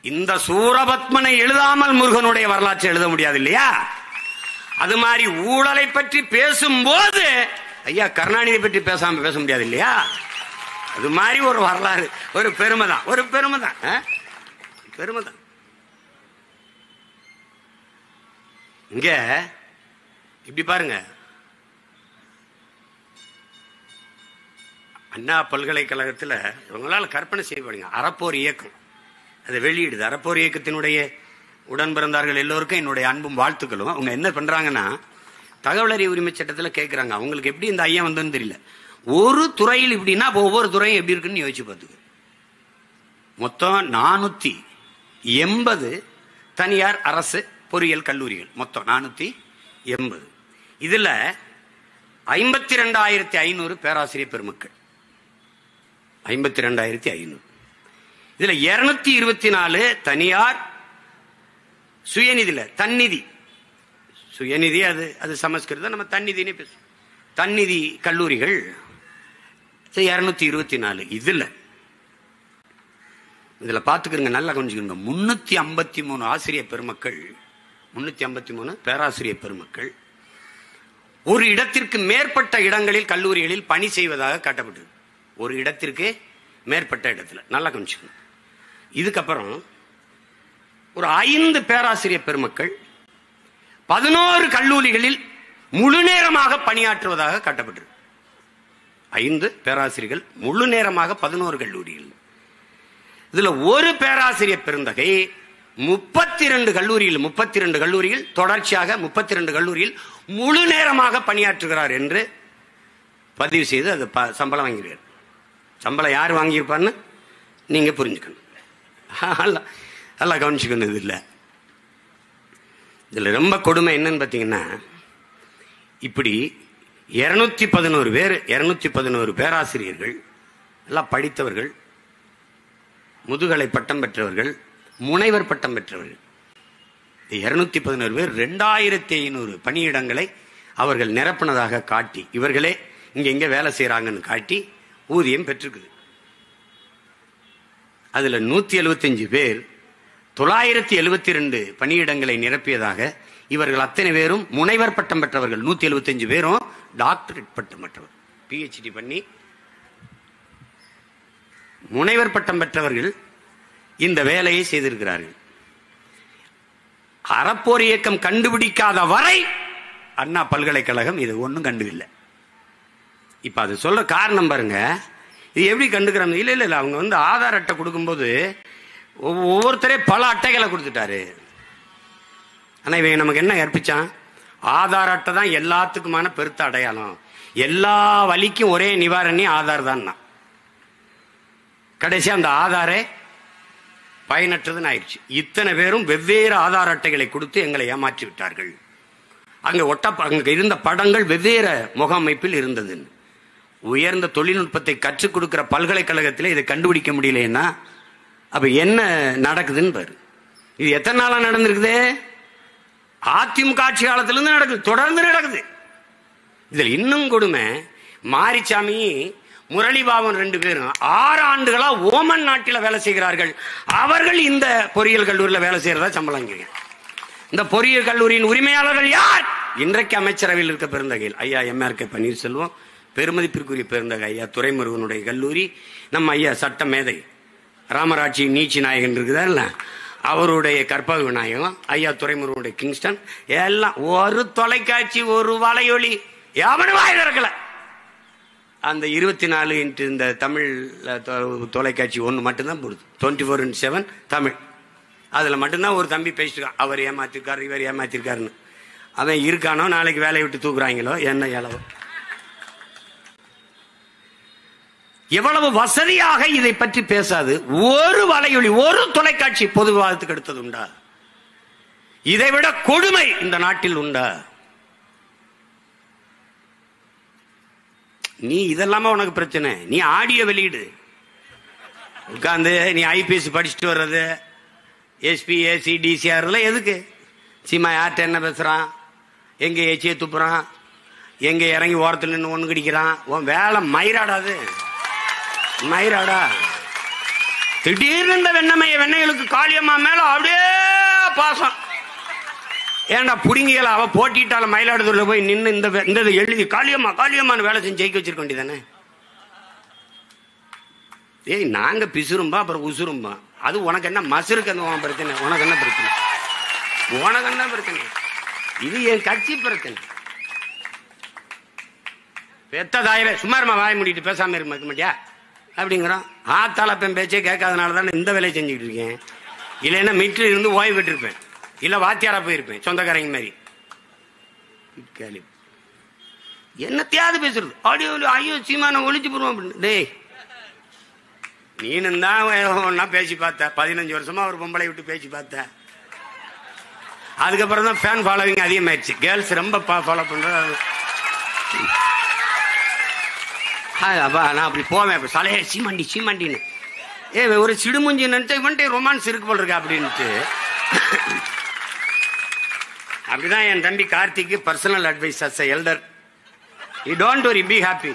இந்த சூரபத்மனை எழுதாமல் முருகனுடைய வரலாற்றை எழுத முடியாது இல்லையா? அது மாதிரி ஊழலை பற்றி பேசும்போது ஐயா கருணாநிதி பற்றி பேசாம பேச முடியாது இல்லையா? அது மாதிரி ஒரு வரலாறு, ஒரு பெருமை தான், ஒரு பெருமை தான், பெருமை தான். இங்க இப்படி பாருங்க, அண்ணா பல்கலைக்கழகத்தில் இவங்களால கற்பனை செய்யப்படுங்க அறப்போர் இயக்கம் அதை வெளியிடுது. அறப்போர் இயக்கத்தினுடைய உடன் பிறந்தார்கள் எல்லோருக்கும் என்னுடைய அன்பும் வாழ்த்துக்களும். அவங்க என்ன பண்றாங்கன்னா, தகவல் அறிவு உரிமை சட்டத்தில் கேட்கிறாங்க, அவங்களுக்கு எப்படி இந்த ஐயா வந்ததுன்னு தெரியல, ஒரு துறையில் இப்படின்னா ஒவ்வொரு துறையும் எப்படி இருக்குன்னு யோசிச்சு பார்த்துக்க. மொத்தம் 480 தனியார் அரசு பொறியியல் கல்லூரிகள், மொத்தம் 480. இதுல 52,500 பேராசிரியர் பெருமக்கள், 52,500. இதுல 224 தனியார் சுயநிதியில தன்னிதி, சுயநிதி அது சமஸ்கிருதம், நம்ம தன்னிதினே பேசுவோம், தன்னிதி கல்லூரிகள் 224. இதுல இதுல பாத்துக்கிறங்க, நல்லா கொஞ்சம் 353 ஆசிரியர் பெருமக்கள், 353 பேராசிரியர் பெருமக்கள் ஒரு இடத்திற்கு மேற்பட்ட இடங்களில் கல்லூரிகளில் பணி செய்வதாக காட்டப்பட்டது. ஒரு இடத்திற்கு மேற்பட்ட இடத்துல நல்லா கொஞ்சம். இதுக்கப்புறம் ஒரு 5 பேராசிரியர் பெருமக்கள் 11 கல்லூரிகளில் முழு நேரமாக பணியாற்றுவதாக காட்டப்பட்டது. 5 பேராசிரியர்கள் முழு நேரமாக 11 கல்லூரிகள். இதுல ஒரு பேராசிரியர் பெருந்தகை 32 கல்லூரியில் தொடர்ச்சியாக 32 கல்லூரியில் முழு நேரமாக பணியாற்றுகிறார் என்று பதிவு செய்து அது சம்பளம் வாங்கிடுவார். சம்பளம் யார் வாங்கியிருப்பான்னு நீங்க புரிஞ்சுக்கணும். நல்லா கவனிச்சுக்கணும். இதுல ரொம்ப கொடுமை என்னன்னு பாத்தீங்கன்னா, இப்படி 211 பேராசிரியர்கள் எல்லாம் படித்தவர்கள், முதுகலை பட்டம் பெற்றவர்கள், முனைவர் பட்டம் பெற்றவர்கள். 211 பேர் 2500 பணியிடங்களை அவர்கள் நிரப்பினதாக காட்டி, இவர்களே இங்க வேலை செய்யறாங்கன்னு காட்டி ஊதியம் பெற்றிருக்குது. அதுல 175 பேர் 972 பணியிடங்களை நிரப்பியதாக, இவர்கள் அத்தனை பேரும் முனைவர் பட்டம் பெற்றவர்கள். 175 பேரும் டாக்டரேட் பட்டம் பெற்றவர், PhD பண்ணி முனைவர் பட்டம் பெற்றவர்கள் இந்த வேலையை செய்திருக்கிறார்கள். அறப்போர் இயக்கம் கண்டுபிடிக்காத வரை அண்ணா பல்கலைக்கழகம் இது ஒன்றும் கண்டுவில்லை. இப்ப அது சொல்ற காரணம் பாருங்க, இது எப்படி கண்டுக்கிறாங்க? இல்ல அவங்க ஆதார் அட்டை கொடுக்கும்போது ஒவ்வொருத்தரே பல அட்டைகளை கொடுத்துட்டாரு. ஆனா இவங்க நமக்கு என்ன கற்பிச்சான்? ஆதார் அட்டை தான் எல்லாத்துக்குமான பெருத்த அடையாளம், எல்லா வலிக்கும் ஒரே நிவாரணி ஆதார் தான். கடைசி அந்த ஆதாரே பயனற்றதுன்னு ஆயிடுச்சு. இத்தனை பேரும் வெவ்வேறு ஆதார் அட்டைகளை கொடுத்து எங்களை ஏமாற்றி விட்டார்கள். அங்க இருந்த படங்கள் வெவ்வேறு முகமைப்பில் இருந்தது. உயர்ந்த தொழில்நுட்பத்தை கற்றுக் கொடுக்கிற பல்கலைக்கழகத்தில் இதை கண்டுபிடிக்க முடியலன்னா அப்ப என்ன நடக்குதுன்னு பாரு. இது எத்தனை நாளா நடந்திருக்குது? அதிமுக ஆட்சி காலத்திலிருந்து நடக்குது, தொடர்ந்து நடக்குது. இதில் இன்னும் கொடுமை, மாரிசாமி முரளிபாபன் 2 பேரும் 6 ஆண்டுகளா ஓமன் நாட்டில் வேலை செய்கிறார்கள். அவர்கள் இந்த பொறியியல் கல்லூரியில் வேலை செய்யறதா சம்பளம். இந்த பொறியியல் கல்லூரியின் உரிமையாளர்கள் யார்? இன்றைக்கு அமைச்சரவையில் இருக்க பெருந்தகையில் ஐயா MRK பன்னீர்செல்வம், பெருமதிப்பிற்குரிய பெருந்தகை ஐயா துரைமுருகனுடைய கல்லூரி, நம்ம ஐயா சட்ட மேதை ராமராட்சி நீச்சி நாயகன் இருக்குதா, அவருடைய கற்பக விநாயகம், ஐயா துரைமுருகனுடைய கிங்ஸ்டன், எல்லாம் ஒரு தொலைக்காட்சி, ஒரு வலையொலி, எவனும் வாய் திறக்கல. அந்த 24 இந்த தமிழ் தொலைக்காட்சி ஒன்று மட்டும்தான் போடுது, 24/7 தமிழ். அதுல மட்டும்தான் ஒரு தம்பி பேசிட்டுருக்கான், அவர் ஏமாத்திருக்காரு, இவர் ஏமாத்திருக்காருன்னு. அவன் இருக்கானோ நாளைக்கு வேலையை விட்டு தூக்குறாங்களோ என்ன இளவு. எவ்வளவு வசதியாக இதை பற்றி பேசாது ஒரு வலையொலி, ஒரு தொலைக்காட்சி பொது விவாதத்துக்கு எடுத்தது உண்டா? இதை விட கொடுமை இந்த நாட்டில் உண்டா? நீ இதெல்லாம உனக்கு பிரச்சனை. நீ ஆடியோ வெளியிடு, உட்கார்ந்து நீ IPS படிச்சுட்டு வர்றது, SP AC DCR எதுக்கு? சீமா யார்கிட்ட என்ன பேசுறான், எங்க ஏச்சியை துப்புறான், எங்க இறங்கி ஓரத்தில் நின்று ஒண்ணு கடிக்கிறான், உன் வேலை மயிராடாது, மயிராடா. திடீர்னு இந்த வெண்ணைகளுக்கு காளியம்மா மேல அப்படியே பாசம். ஏன்டா புடுங்கியல அவ போட்டிட்டால மயிலாடுதுறையில போய் நின்று இந்த எழுதி காளியம்மா காளியம்மான்னு வேலை செஞ்சு ஜெயிக்க வச்சிருக்க வேண்டியதானே? ஏய் நாங்க பிசுரும்பா அப்புறம் உசுரும்பா, அது உனக்கு என்ன மசுருக்கு அந்த பிரச்சனை? உனக்கு என்ன பிரச்சனை? உனக்கு என்ன பிரச்சனை? இது என் கட்சி பிரச்சனை. பெத்ததாயவே சும்மாருமா வாய் மூடிட்டு பேசாம இருக்க மாட்டியா அப்படிங்கிறோம். ஆத்தாளப்பன் பேச்சே கேட்காதனால தானே இந்த வேலையை செஞ்சுக்கிட்டு இருக்கேன். இல்லைன்னா மீட்டர் இருந்து ஓய்வு பெற்றிருப்பேன், இல்ல வாத்தியாரா போயிருப்பேன் சொந்தக்காரங்க மாதிரி. என்னத்தையாவது பேசுறது ஆடியோ, ஐயோ சீமான ஒழிச்சு போடுவோம் அப்படின்னு. டேய் நீனும் தான் ஒன்னா பேசி பார்த்த, 15 வருஷமா ஒரு பொம்பளை விட்டு பேசி பார்த்த. அதுக்கப்புறம் தான் ஃபேன் ஃபாலோவிங் அதிகமாயிடுச்சு, கேர்ள்ஸ் ரொம்ப ஃபாலோ பண்றது. அப்பா நான் அப்படி போவேன், சலையே சீமாண்டின்னு. ஒரு சிடுமுஞ்சி நினைச்சா இவன்ட்டு ரொமான்ஸ் இருக்கு போல் இருக்கு அப்படின்ட்டு. அப்படிதான் என் தம்பி கார்த்திக்கு personal advice as elder, you don't worry, be happy.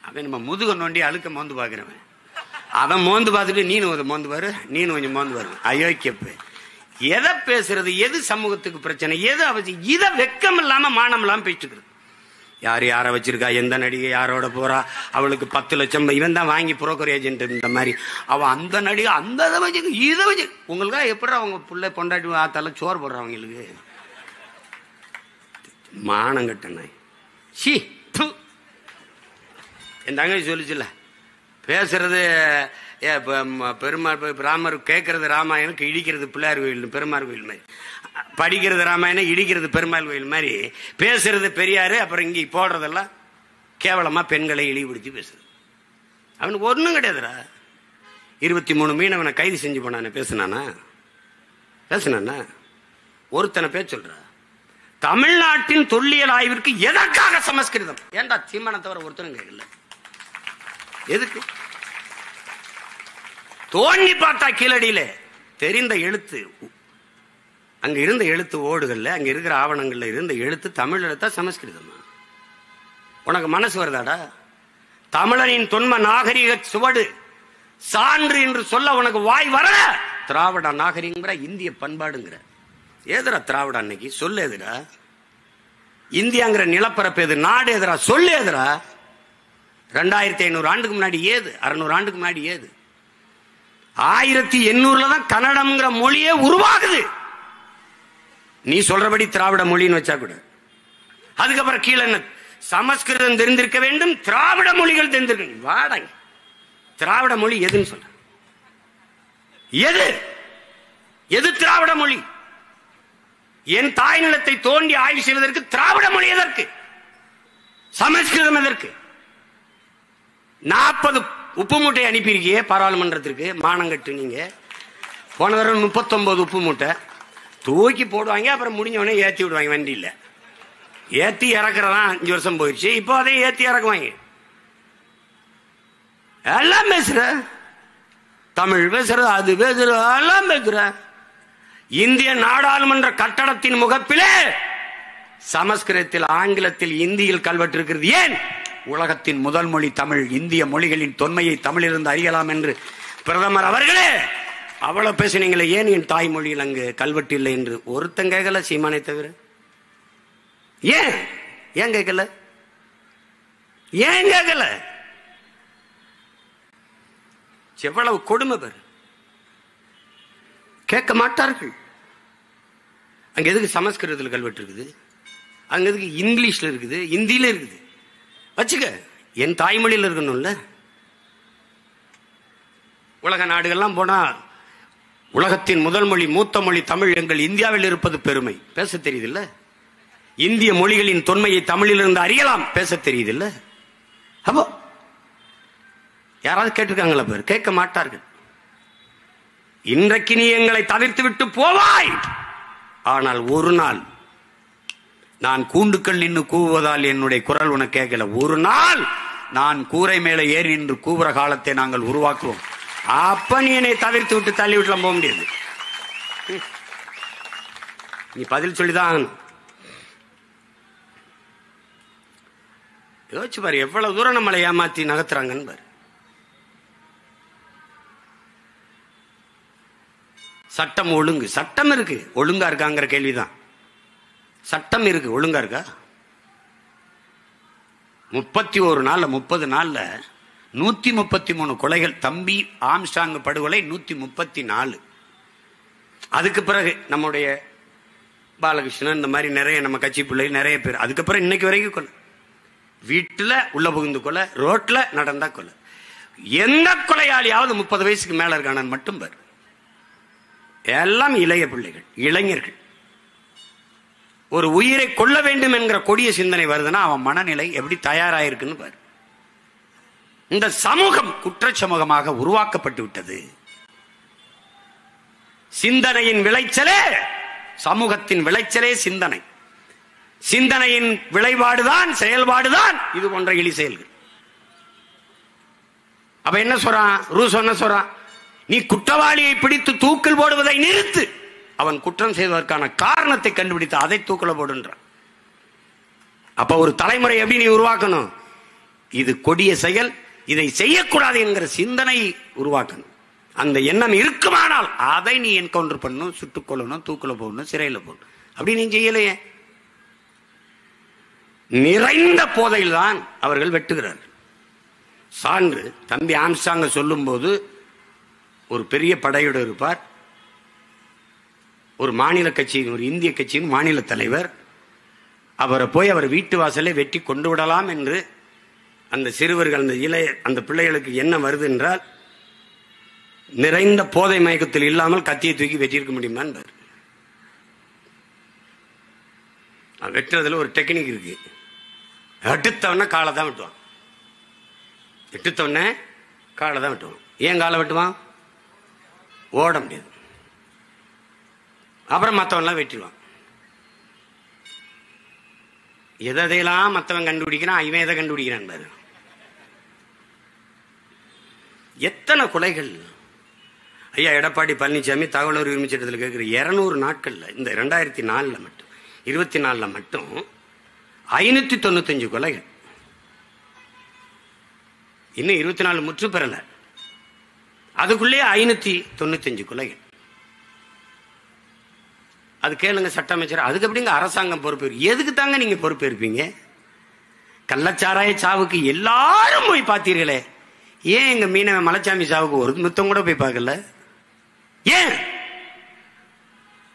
அவன் நம்ம முதுக நோண்டி அழுக்க மோந்து பாக்குறவன். அவன் மோந்து பார்த்துட்டு நீனு மோந்து பாரு, நீனு கொஞ்சம் மோந்து பாரு. அயோக்கியப்பு. எதை பேசுறது, எது சமூகத்துக்கு பிரச்சனை, எது அவசியம், இதை வெக்கம் இல்லாம மானம் இல்லாம பேசிட்டு யார் யாரை வச்சிருக்கா, எந்த நடிகை யாரோட போறா, அவளுக்கு 10 லட்சம் இவன் தான் வாங்கி புரோக்கர் ஏஜென்ட் இந்த மாதிரி, அவன் அந்த நடிகை அந்த இதை வச்சு இதை வச்சு உங்களுக்கா எப்படி அவங்க பிள்ளை பொண்டாட்டி ஆத்தால சோறு போடுறவங்களுக்கு மானம் கட்டணாய். சி என் தங்கச்சி சொல்லிச்சுல, பேசுறது பெருமாள் ராமர், கேட்கறது ராமாயணம், இடிக்கிறது பிள்ளையார் கோயில் பெருமாள் கோயில் மாதிரி, படிக்கிறது ராமாயணம், இடிக்கிறது பெருமாள் கோயில் மாதிரி, பேசுறது பெரியாரு, அப்புறம் இங்க போடுறதெல்லாம் கேவலமா பெண்களை இழிவுபடுத்தி பேசுறது. அவனுக்கு ஒன்றும் கிடையாதுடா. 23 மீனவனை கைது செஞ்சு போனானே, பேசுனானா ஒருத்தனை பேர் சொல்ற. தமிழ்நாட்டின் தொல்லியல் ஆய்விற்கு எதற்காக சமஸ்கிருதம்? ஏண்டா சீமானை தவிர ஒருத்தரும் கேட்கல. எதுக்கு? தோண்டி பார்த்தா கீழடியில தெரிந்த எழுத்து, அங்க இருந்த எழுத்து ஓடுகள்ல, அங்க இருக்கிற ஆவணங்கள்ல இருந்த எழுத்து தமிழ் எழுத்தா சமஸ்கிருதமா? உனக்கு மனசு வருதாடா? தமிழனின் தொன்ம நாகரிக சுவடு சான்று என்று சொல்ல உனக்கு வாய் வர? திராவிட நாகரிகங்கிற, இந்திய பண்பாடுங்கிற. ஏதுரா திராவிட அன்னைக்கு சொல்லு? எதுரா இந்தியாங்கிற நிலப்பரப்பு? எது நாடு? எதுரா சொல்லு? எதுரா 2500 ஆண்டுக்கு முன்னாடி ஏது? 600 ஆண்டுக்கு முன்னாடி ஏது? 1800 தான் கன்னடம்ங்கிற மொழியே உருவாகுது. நீ சொல்றபடி திராவிட மொழின்னு வச்சா கூட. அதுக்கப்புறம் கீழே என்ன? சமஸ்கிருதம் தெரிந்திருக்க வேண்டும், திராவிட மொழிகள் தெரிந்திருக்க. வாடங்க, திராவிட மொழி எதுன்னு சொல்ற? எது எது திராவிட மொழி? என் தாய் நிலத்தை தோண்டி ஆய்வு செய்வதற்கு திராவிட மொழி எதற்கு? சமஸ்கிருதம் எதற்கு? 40 உப்பு மூட்டை அனுப்பியிருக்கியே பாராளுமன்றத்திற்கு, மானங்கட்டு. நீங்க போன தடவை 39 உப்பு மூட்டை தூக்கி போடுவாங்க, அப்புறம் முடிஞ்சவனே ஏத்தி விடுவாங்க. வண்டியில் ஏத்தி இறக்குறதா 5 வருஷம் போயிடுச்சு. இப்போ அதை ஏத்தி இறக்குவாங்க. எல்லாம் பேசுற, தமிழ் பேசுற, அது பேசுற, எல்லாம் பேசுற. இந்திய நாடாளுமன்ற கட்டடத்தின் முகப்பிலே சமஸ்கிருதத்தில், ஆங்கிலத்தில், இந்தியில் கல்வெட்டு இருக்கிறது. ஏன்? உலகத்தின் முதல் மொழி தமிழ், இந்திய மொழிகளின் தொன்மையை தமிழிலிருந்து அறியலாம் என்று பிரதமர் அவர்களே அவ்வளவு பேசினீங்களே, ஏன் என் தாய்மொழியில் அங்கு கல்வெட்டு இல்லை என்று ஒருத்தன் கேட்கல, சீமானை தவிர. ஏன் ஏன் கேட்கல? ஏன் கேட்கல? எவ்வளவு கொடுமை பேர். கேட்க மாட்டார்கள். அங்க எதுக்கு சமஸ்கிருதத்தில் கல்வெட்டு இருக்குது? அங்க எதுக்கு இங்கிலீஷ்ல இருக்குது, இந்தியில இருக்குது? வச்சுக்க, என் தாய்மொழியில் இருக்கணும்ல. உலக நாடுகள்லாம் போனா உலகத்தின் முதல் மொழி, மூத்த மொழி தமிழ், எங்கள் இந்தியாவில் இருப்பது பெருமை. பேச தெரியுது இல்ல? இந்திய மொழிகளின் தொன்மையை தமிழிலிருந்து அறியலாம், பேச தெரியுது இல்ல? அப்போ யாராவது கேட்டிருக்காங்களா? பேர் கேட்க மாட்டார்கள். இன்றைக்கு நீ எங்களை தவிர்த்து விட்டு போவாய், ஆனால் ஒரு நாள் நான் கூண்டுக்கள் நின்று கூவுவதால் என்னுடைய குரல் உனக்கு கேட்கல. ஒரு நாள் நான் கூரை மேலே ஏறி நின்று கூவுற காலத்தை நாங்கள் உருவாக்குவோம். அப்ப நீ என்னை தவிர்த்து விட்டு தள்ளி விட்டுலாம் போக முடியாது. நீ பதில் சொல்லிதான். யோசிச்சு பாரு, எவ்வளவு தூரம் நம்மளை ஏமாத்தி நகர்த்துறாங்கன்னு பாரு. சட்டம் ஒழுங்கு, சட்டம் இருக்கு, ஒழுங்கா இருக்காங்கிற கேள்விதான். சட்டம் இருக்கு, ஒழுங்கா இருக்கா? 31 நாள்ல 30 நாள்ல 133 கொலைகள். தம்பி ஆம்ஸ்டாங் படுகொலை 134. அதுக்கு பிறகு நம்முடைய பாலகிருஷ்ணன், இந்த மாதிரி நிறைய நம்ம கட்சி பிள்ளைகள் நிறைய பேர். அதுக்கப்புறம் இன்னைக்கு வரைக்கும் கொலை. வீட்டுல உள்ள புகுந்து கொலை, ரோட்ல நடந்தா கொலை. எந்த கொலையாளியாவது 30 வயசுக்கு மேல இருக்கானு மட்டும் பாரு. எல்லாம் இளைய பிள்ளைகள், இளைஞர்கள். ஒரு உயிரை கொள்ள வேண்டும் என்கிற கொடிய சிந்தனை வருதுன்னா அவன் மனநிலை எப்படி தயாராயிருக்குன்னு பாரு. இந்த சமூகம் குற்ற சமூகமாக உருவாக்கப்பட்டு விட்டது. சிந்தனையின் விளைச்சலே, சமூகத்தின் விளைச்சலே சிந்தனை. சிந்தனையின் விளைபாடுதான், செயல்பாடுதான் இது போன்ற இழி செயல்கள். அப்ப என்ன சொல்றான் ரூசோ? என்ன சொல்றான்? நீ குற்றவாளியை பிடித்து தூக்கில் போடுவதை நிறுத்து, அவன் குற்றம் செய்வதற்கான காரணத்தை கண்டுபிடித்து அதை தூக்கில போடுன்றான். அப்ப ஒரு தலைமுறை எப்படி நீ உருவாக்கணும்? இது கொடிய செயல், இதை செய்யக்கூடாது என்கிற சிந்தனை உருவாக்கணும். அந்த எண்ணம் இருக்குமானால் அதை நீ என்கவுண்டர் பண்ணணும், சுட்டுக் கொள்ளணும், தூக்குல போடணும், சிறையில் போடணும். அப்படி நீ செய்யலையே. நிறைந்த போதையில் தான் அவர்கள் வெட்டுகிறார். சான்று தம்பி ஆம்ஸ்ட்ராங்க சொல்லும் போது ஒரு பெரிய படையோடு இருப்பார். ஒரு மாநில கட்சியின், ஒரு இந்திய கட்சியின் மாநில தலைவர். அவரை போய் அவர் வீட்டு வாசலை வெட்டி கொண்டு விடலாம் என்று அந்த சிறுவர்கள், அந்த பிள்ளைகளுக்கு என்ன வருது என்றால், நிறைந்த போதை மயக்கத்தில் இல்லாமல் கத்தியை தூக்கி வெட்டியிருக்க முடியுமா என்பார். வெட்டுறதுல ஒரு டெக்னிக் இருக்கு. வெட்டுத்தவன காலை தான் வெட்டுவான். வெட்டுத்தவன காலை தான் வெட்டுவான். ஏன் காலை வெட்டுவான்? ஓட முடியாது. அப்புறம் மற்றவன்லாம் வெட்டிடுவான். எதையெல்லாம் மற்றவன் கண்டுபிடிக்கிறான், இவன் எதை கண்டுபிடிக்கிறான் பாரு. எத்தனை கொலைகள்! ஐயா எடப்பாடி பழனிசாமி தகவல் உரிமை சட்டத்தில் கேட்கிற 200 நாட்கள்ல, இந்த 2004 மட்டும் 24 மட்டும் 595 கொலைகள். இன்னும் 24 முற்று பெறல, அதுக்குள்ளே 595 கொலைகள். அது கேளுங்க சட்ட அமைச்சர். அதுக்கு எப்படிங்க அரசாங்கம் பொறுப்பு? எதுக்கு தாங்க நீங்க பொறுப்பு இருப்பீங்க? கள்ளச்சாராய சாவுக்கு எல்லாரும் போய் பார்த்தீர்களே, ஏன் எங்க மீனவ மலைச்சாமி சாவுக்கு ஒரு முத்தம் கூட போய் பார்க்கல? ஏன்?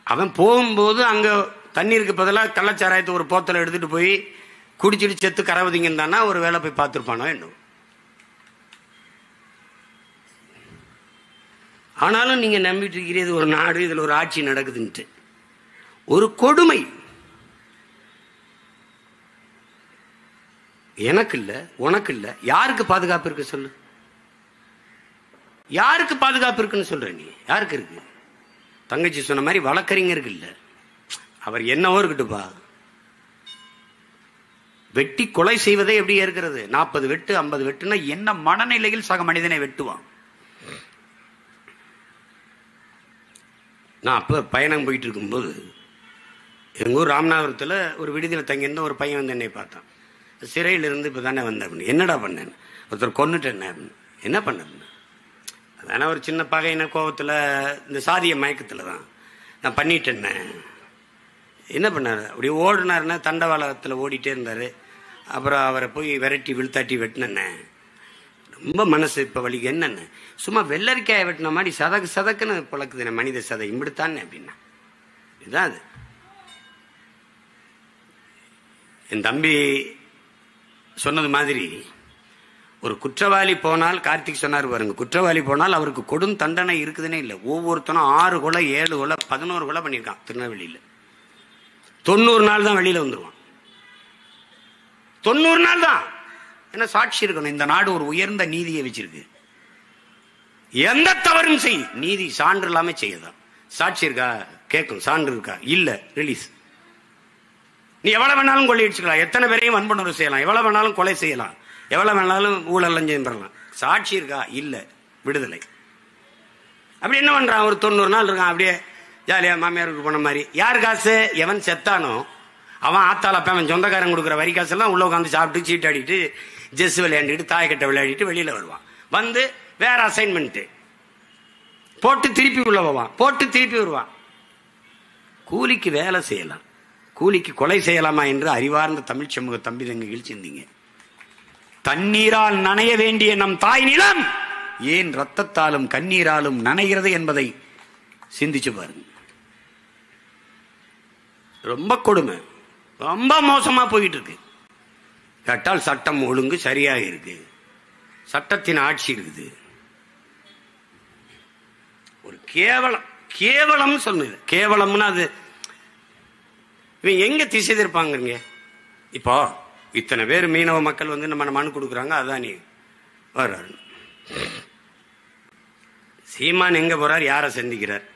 அவன் போகும்போது அங்க தண்ணீருக்கு பதிலாக கள்ளச்சாராயத்தை ஒரு போத்தலை எடுத்துட்டு போய் குடிச்சிட்டு செத்து கரவதிங்கன்னு தானா ஒரு வேலை போய் பார்த்துருப்பானோ என்னோ. ஆனாலும் நீங்க நம்பிட்டு இருக்கிறது ஒரு நாடு, இதுல ஒரு ஆட்சி நடக்குதுன்ட்டு. ஒரு கொடுமை. எனக்கு இல்ல, உனக்கு இல்ல, யாருக்கு பாதுகாப்பு இருக்கு சொல்லு? யாருக்கு பாதுகாப்பு இருக்குன்னு சொல்ற நீ? யாருக்கு இருக்கு? தங்கச்சி சொன்ன மாதிரி வழக்கறிஞருக்கு இல்ல. அவர் என்னவோ இருக்கட்டுப்பா. வெட்டி கொலை செய்வதே எப்படி இருக்கிறது? 40 வெட்டு 50 வெட்டுன்னா என்ன மனநிலையில் சக மனிதனை வெட்டுவான்? நான் அப்ப பயணம் போயிட்டு இருக்கும்போது எங்க ஊர் ராமநாதபுரத்தில் ஒரு விடுதியில் தங்கியிருந்த ஒரு பையன் வந்து என்னை பார்த்தான். சிறையில் இருந்து இப்போ தானே வந்தேன். என்னடா பண்ணேன்? ஒருத்தர் கொன்னுட்டேன். என்ன பண்ண? அதான ஒரு சின்ன பகையின கோபத்தில், இந்த சாதிய மயக்கத்தில் தான் நான் பண்ணிட்டேன். என்ன பண்ணார்? அப்படியே ஓடினாருன்னா தண்டவாளத்தில் ஓடிட்டே இருந்தார். அப்புறம் அவரை போய் விரட்டி விழுத்தாட்டி வெட்டினேன். ரொம்ப மனசு இப்போ வலிக்கு. என்னென்ன சும்மா வெள்ளரிக்காயை வெட்டின மாதிரி சதக்கு சதக்குன்னு பழக்குது மனித சதை இம்பிடுத்தானே அப்படின்னா. இதுதான் அது. என் தம்பி சொன்னது மாதிரி ஒரு குற்றவாளி போனால், கார்த்திக் சொன்னார் பாருங்க, குற்றவாளி போனால் அவருக்கு கொடும் தண்டனை இருக்குதுன்னே இல்லை. ஒவ்வொருத்தனும் 6 கொலை 7 கொலை 11 கொலை பண்ணியிருக்கான் திருநெல்வேலியில். 90 நாள் தான் வெளியில வந்துருவான். 90 நாள் தான். என்ன சாட்சி இருக்கணும்? இந்த நாடு ஒரு உயர்ந்த நீதியை வச்சிருக்கு. எந்த தவறும் செய், நீதி சான்று இல்லாம செய்யதான். சாட்சி இருக்கா கேட்கும், சான்று இருக்கா இல்ல ரிலீஸ். நீ எவ்வளவு வேணாலும் கொள்ளையடிச்சுக்கலாம், எத்தனை பேரையும் வன்புணர்வு செய்யலாம், எவ்வளவு வேணாலும் கொலை செய்யலாம், எவ்வளவு வேணாலும் ஊழல் லஞ்சம் பெறலாம். சாட்சி இருக்கா இல்ல விடுதலை. அப்படி என்ன பண்றான்? ஒரு 90 நாள் இருக்கான் அப்படியே ஜாலியா மாமியாருக்கு போன மாதிரி. யார் காசு? எவன் செத்தானோ அவன் ஆத்தால அவன் சொந்தக்காரன் கொடுக்குற வரி காசெல்லாம் உள்ள உட்காந்து சாப்பிட்டு சீட்டாடிட்டு ஜெஸ் விளையாடிட்டு தாயக்கட்டை விளையாடிட்டு வெளியில வருவான். வந்து வேற அசைன்மெண்ட் போட்டு திருப்பி உள்ள போவான், போட்டு திருப்பி வருவான். கூலிக்கு வேலை செய்யலாம், கூலிக்கு கொலை செய்யலாமா என்று அறிவார்ந்த தமிழ் சமூக தம்பி தங்கைகள் சிந்திங்க. தண்ணீரால் நனைய வேண்டிய நம் தாய் நிலம் ஏன் ரத்தத்தாலும் கண்ணீராலும் நனைகிறது என்பதை சிந்திச்சு பாருங்க. ரொம்ப கொடுமை, ரொம்ப மோசமா போயிட்டு இருக்கு. கேட்டால் சட்டம் ஒழுங்கு சரியாக இருக்கு, சட்டத்தின் ஆட்சி இருக்குது. ஒரு கேவலம், கேவலம் சொன்னது கேவலம்னா அது இவங்க எங்க திசை திருப்பாங்க? இப்போ இத்தனை பேர் மீனவ மக்கள் வந்து நம்ம மனு கொடுக்குறாங்க. அதான் நீ வர்றாரு சீமான் எங்க போறார், யாரை சந்திக்கிறார்?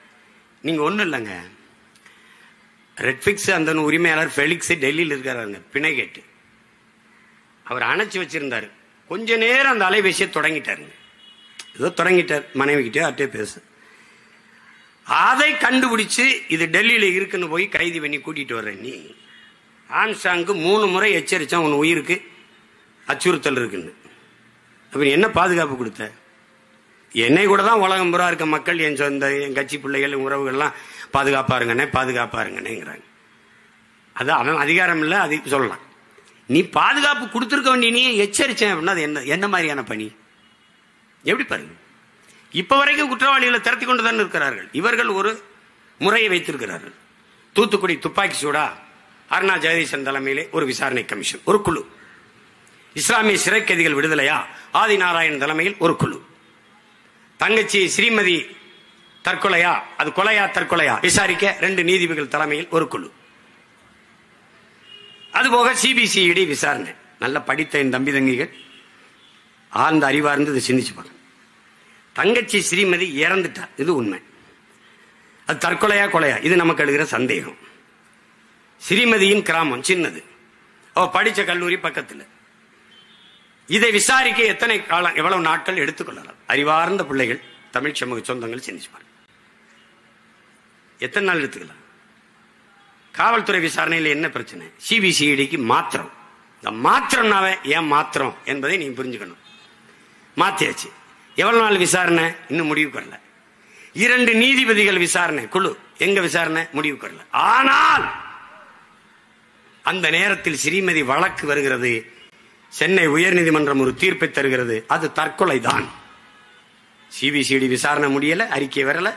நீங்க ஒண்ணும் இல்லைங்க. ரெட்பிக்ஸ் அந்த உரிமையாளர் ஃபெலிக்ஸ் டெல்லியில் இருக்காருங்க, பிணை கேட்டு அவர் அணைச்சி வச்சிருந்தாரு. கொஞ்ச நேரம் அந்த அலைபேசியை தொடங்கிட்டாருங்க. ஏதோ தொடங்கிட்டார், மனைவி கிட்டே அட்டே பேச. அதை கண்டுபிடிச்சு இது டெல்லியில இருக்குன்னு போய் கைது பண்ணி கூட்டிட்டு வர்ற நீ. ஆம்ஸ்ட்ராங்கு 3 முறை எச்சரிச்சான், உன் உயிருக்கு அச்சுறுத்தல் இருக்குன்னு. அப்ப என்ன பாதுகாப்பு கொடுத்த? என்னை கூட தான் உலகம் புறா இருக்க மக்கள், என் சொந்த, என் கட்சி பிள்ளைகள், உறவுகள்லாம் பாதுகாப்பாருங்கண்ணே பாதுகாப்பாருங்கண்ணேங்கிறாங்க. அது அவன் அதிகாரம் இல்லை, அது சொல்லலாம். நீ பாதுகாப்பு கொடுத்துருக்க வேண்டிய நீ எச்சரிச்சேன் அப்படின்னா அது என்ன மாதிரியான பணி? எப்படி பாருங்க, இப்ப வரைக்கும் குற்றவாளிகளை திரட்டி கொண்டு தான் இருக்கிறார்கள். இவர்கள் ஒரு முறையை வைத்திருக்கிறார்கள். தூத்துக்குடி துப்பாக்கி சூடா அருணா ஜெகதீசன் தலைமையிலே ஒரு விசாரணை கமிஷன், ஒரு குழு. இஸ்லாமிய சிறை கைதிகள் விடுதலையா ஆதி நாராயணன் தலைமையில் ஒரு குழு. தங்கச்சி ஸ்ரீமதி தற்கொலையா, அது கொலையா தற்கொலையா விசாரிக்க 2 நீதிபதிகள் தலைமையில் ஒரு குழு. அதுபோக சிபிசிஐடி விசாரணை. நல்ல படித்த என் தம்பி தங்கிகள் ஆழ்ந்த அறிவார்ந்து இதை சிந்திச்சு பாருங்க. தங்கச்சி ஸ்ரீமதி இறந்துட்டா, இது உண்மை. அது தற்கொலையா கொலையா, இது நமக்கு எழுகிற சந்தேகம். ஸ்ரீமதியின் கிராமம் சின்னது, அவ படிச்ச கல்லூரி பக்கத்தில். இதை விசாரிக்க எத்தனை காலம், எவ்வளவு நாட்கள் எடுத்துக்கொள்ளலாம்? அறிவார்ந்த பிள்ளைகள், தமிழ் சமூக சொந்தங்கள் சிந்திச்சு பாருங்க. எத்தனை நாள் எடுத்துக்கலாம்? காவல்துறை விசாரணையில் என்ன பிரச்சனை? சிபிசிஐடிக்கு மாத்திரம். இந்த மாத்திரம்னாவே ஏன் மாத்திரம் என்பதை நீங்க புரிஞ்சுக்கணும். மாத்தியாச்சு. எவ்வளவு நாள் விசாரணை? இன்னும் முடிவுக்கு வரல. 2 நீதிபதிகள் விசாரணை குழு, எங்க விசாரணை? முடிவுக்கு வரல. ஆனால் அந்த நேரத்தில் ஸ்ரீமதி வழக்கு வருகிறது. சென்னை உயர்நீதிமன்றம் ஒரு தீர்ப்பை தருகிறது, அது தற்கொலை தான். சிபிசிஐடி விசாரணை முடியல, அறிக்கை வரல.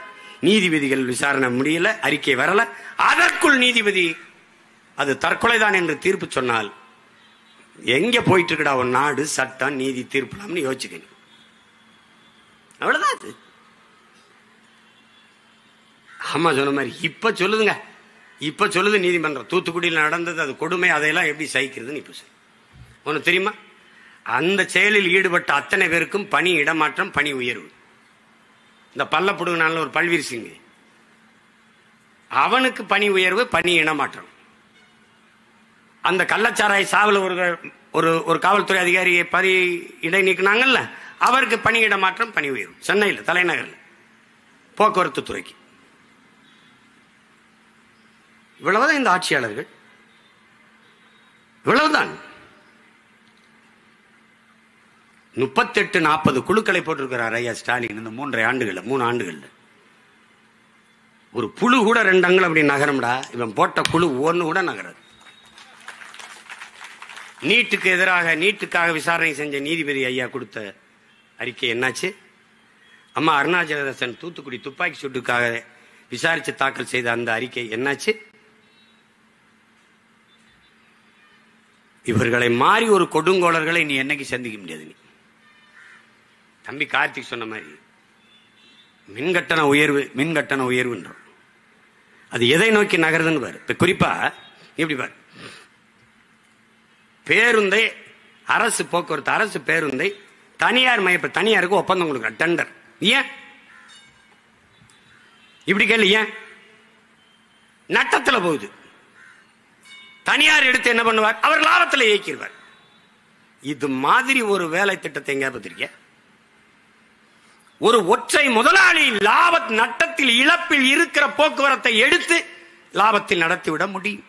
நீதிபதிகள் விசாரணை முடியல, அறிக்கை வரல. அதற்குள் நீதிபதி அது தற்கொலைதான் என்று தீர்ப்பு சொன்னால் எங்க போயிட்டு இருக்கடா ஒரு நாடு? சட்டம், நீதி, தீர்ப்புலாம்னு யோசிச்சுக்கணும். அவ்வளவுதான் அது. ஆமா, சொன்ன மாதிரி இப்ப சொல்லுதுங்க, இப்ப சொல்லுது நீதிமன்றம். தூத்துக்குடியில் நடந்தது அது கொடுமை, அதையெல்லாம் எப்படி சகிக்கிறதுன்னு இப்ப சொல்லு. உனக்கு தெரியுமா? அந்த செயலில் ஈடுபட்ட அத்தனை பேருக்கும் பணி இடமாற்றம், பணி உயர்வு. இந்த பல்லப்புடுங்கனால ஒரு பல்வீர் சிங், அவனுக்கு பணி உயர்வு, பணி இடமாற்றம். அந்த கள்ளச்சாராய் சாவில் ஒரு காவல்துறை அதிகாரியை பணி இடை நீக்கினாங்கல்ல, அவருக்கு பணி இடமாற்றம், பணி உயர்வு. சென்னையில் தலைநகரில் போக்குவரத்து துறைக்கு. இவ்வளவுதான் இந்த ஆட்சியாளர்கள், இவ்வளவுதான். 38-40 குழுக்களை போட்டிருக்கிறார் ஐயா ஸ்டாலின் இந்த 3 ஆண்டுகள். ஒரு புழு கூட 2 அங்குலம் அப்படி நகரம்டா. இவன் போட்ட குழு 1 கூட நகராது. நீட்டுக்கு எதிராக, நீட்டுக்காக விசாரணை செஞ்ச நீதிபதி ஐயா கொடுத்த அறிக்கை என்னாச்சு? அம்மா அருணா ஜெகதீசன் தூத்துக்குடி துப்பாக்கி சூட்டுக்காக விசாரித்து தாக்கல் செய்த அந்த அறிக்கை என்னாச்சு? இவர்களை மாறி ஒரு கொடுங்கோளர்களை நீ என்னைக்கு சந்திக்க முடியாது. நீ தம்பி கார்த்திக் சொன்ன மாதிரி மின்கட்டண உயர்வுன்றோம். அது எதை நோக்கி நகருதுன்னு பாரு. இப்ப குறிப்பா எப்படி பாரு, பேருந்தை அரசு போக்குவரத்து, அரசு பேருந்தை தனியார் மைய, தனியாருக்கு ஒப்பந்தம் கொடுக்குற டெண்டர். ஏன் இப்படி கேள்வி? ஏன் நட்டத்தில் போகுது. தனியார் எடுத்து என்ன பண்ணுவார்? அவர் லாபத்தில் இயக்கிடுவார். இது மாதிரி ஒரு வேலை திட்டத்தை எங்க பத்திரிக்க? ஒரு ஒற்றை முதலாளி நட்டத்தில், இழப்பில் இருக்கிற போக்குவரத்தை எடுத்து லாபத்தில் நடத்திவிட முடியும்.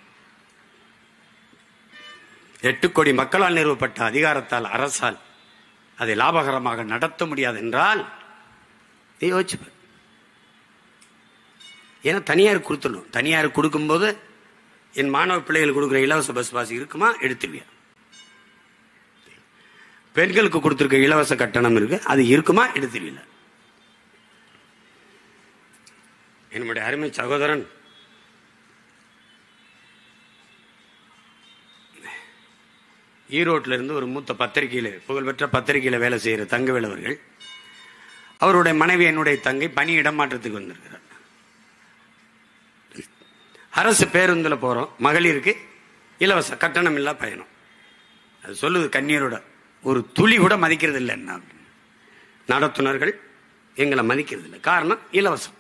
8 கோடி மக்களால் நிறுவப்பட்ட அதிகாரத்தால், அரசால் அதை லாபகரமாக நடத்த முடியாது என்றால் யோசிச்சு. ஏன்னா தனியார் கொடுத்துடணும். தனியார் கொடுக்கும்போது என் மாணவ பிள்ளைகள் கொடுக்குற இலவச பஸ் பாஸ் இருக்குமா? எடுத்துருவியா? பெண்களுக்கு கொடுத்திருக்க இலவச கட்டணம் இருக்கு, அது இருக்குமா? எடுத்துருவியா? என்னுடைய அருமை சகோதரன் ஈரோட்டில இருந்து ஒரு மூத்த பத்திரிகையில, புகழ்பெற்ற பத்திரிகையில வேலை செய்யற தங்கவேல் அவர்கள், அவருடைய மனைவி என்னுடைய தங்கை பணி இடமாற்றத்துக்கு வந்திருக்கிறார். அரசு பேருந்துல போறோம், மகளிருக்கு இலவச கட்டணம் இல்ல பயணம். அது சொல்லுது கண்ணீரோட, ஒரு துளி கூட மதிக்கிறது இல்லை. என்ன நடத்துனர்கள் எங்களை மதிக்கிறது இல்லை. காரணம் இலவசம்.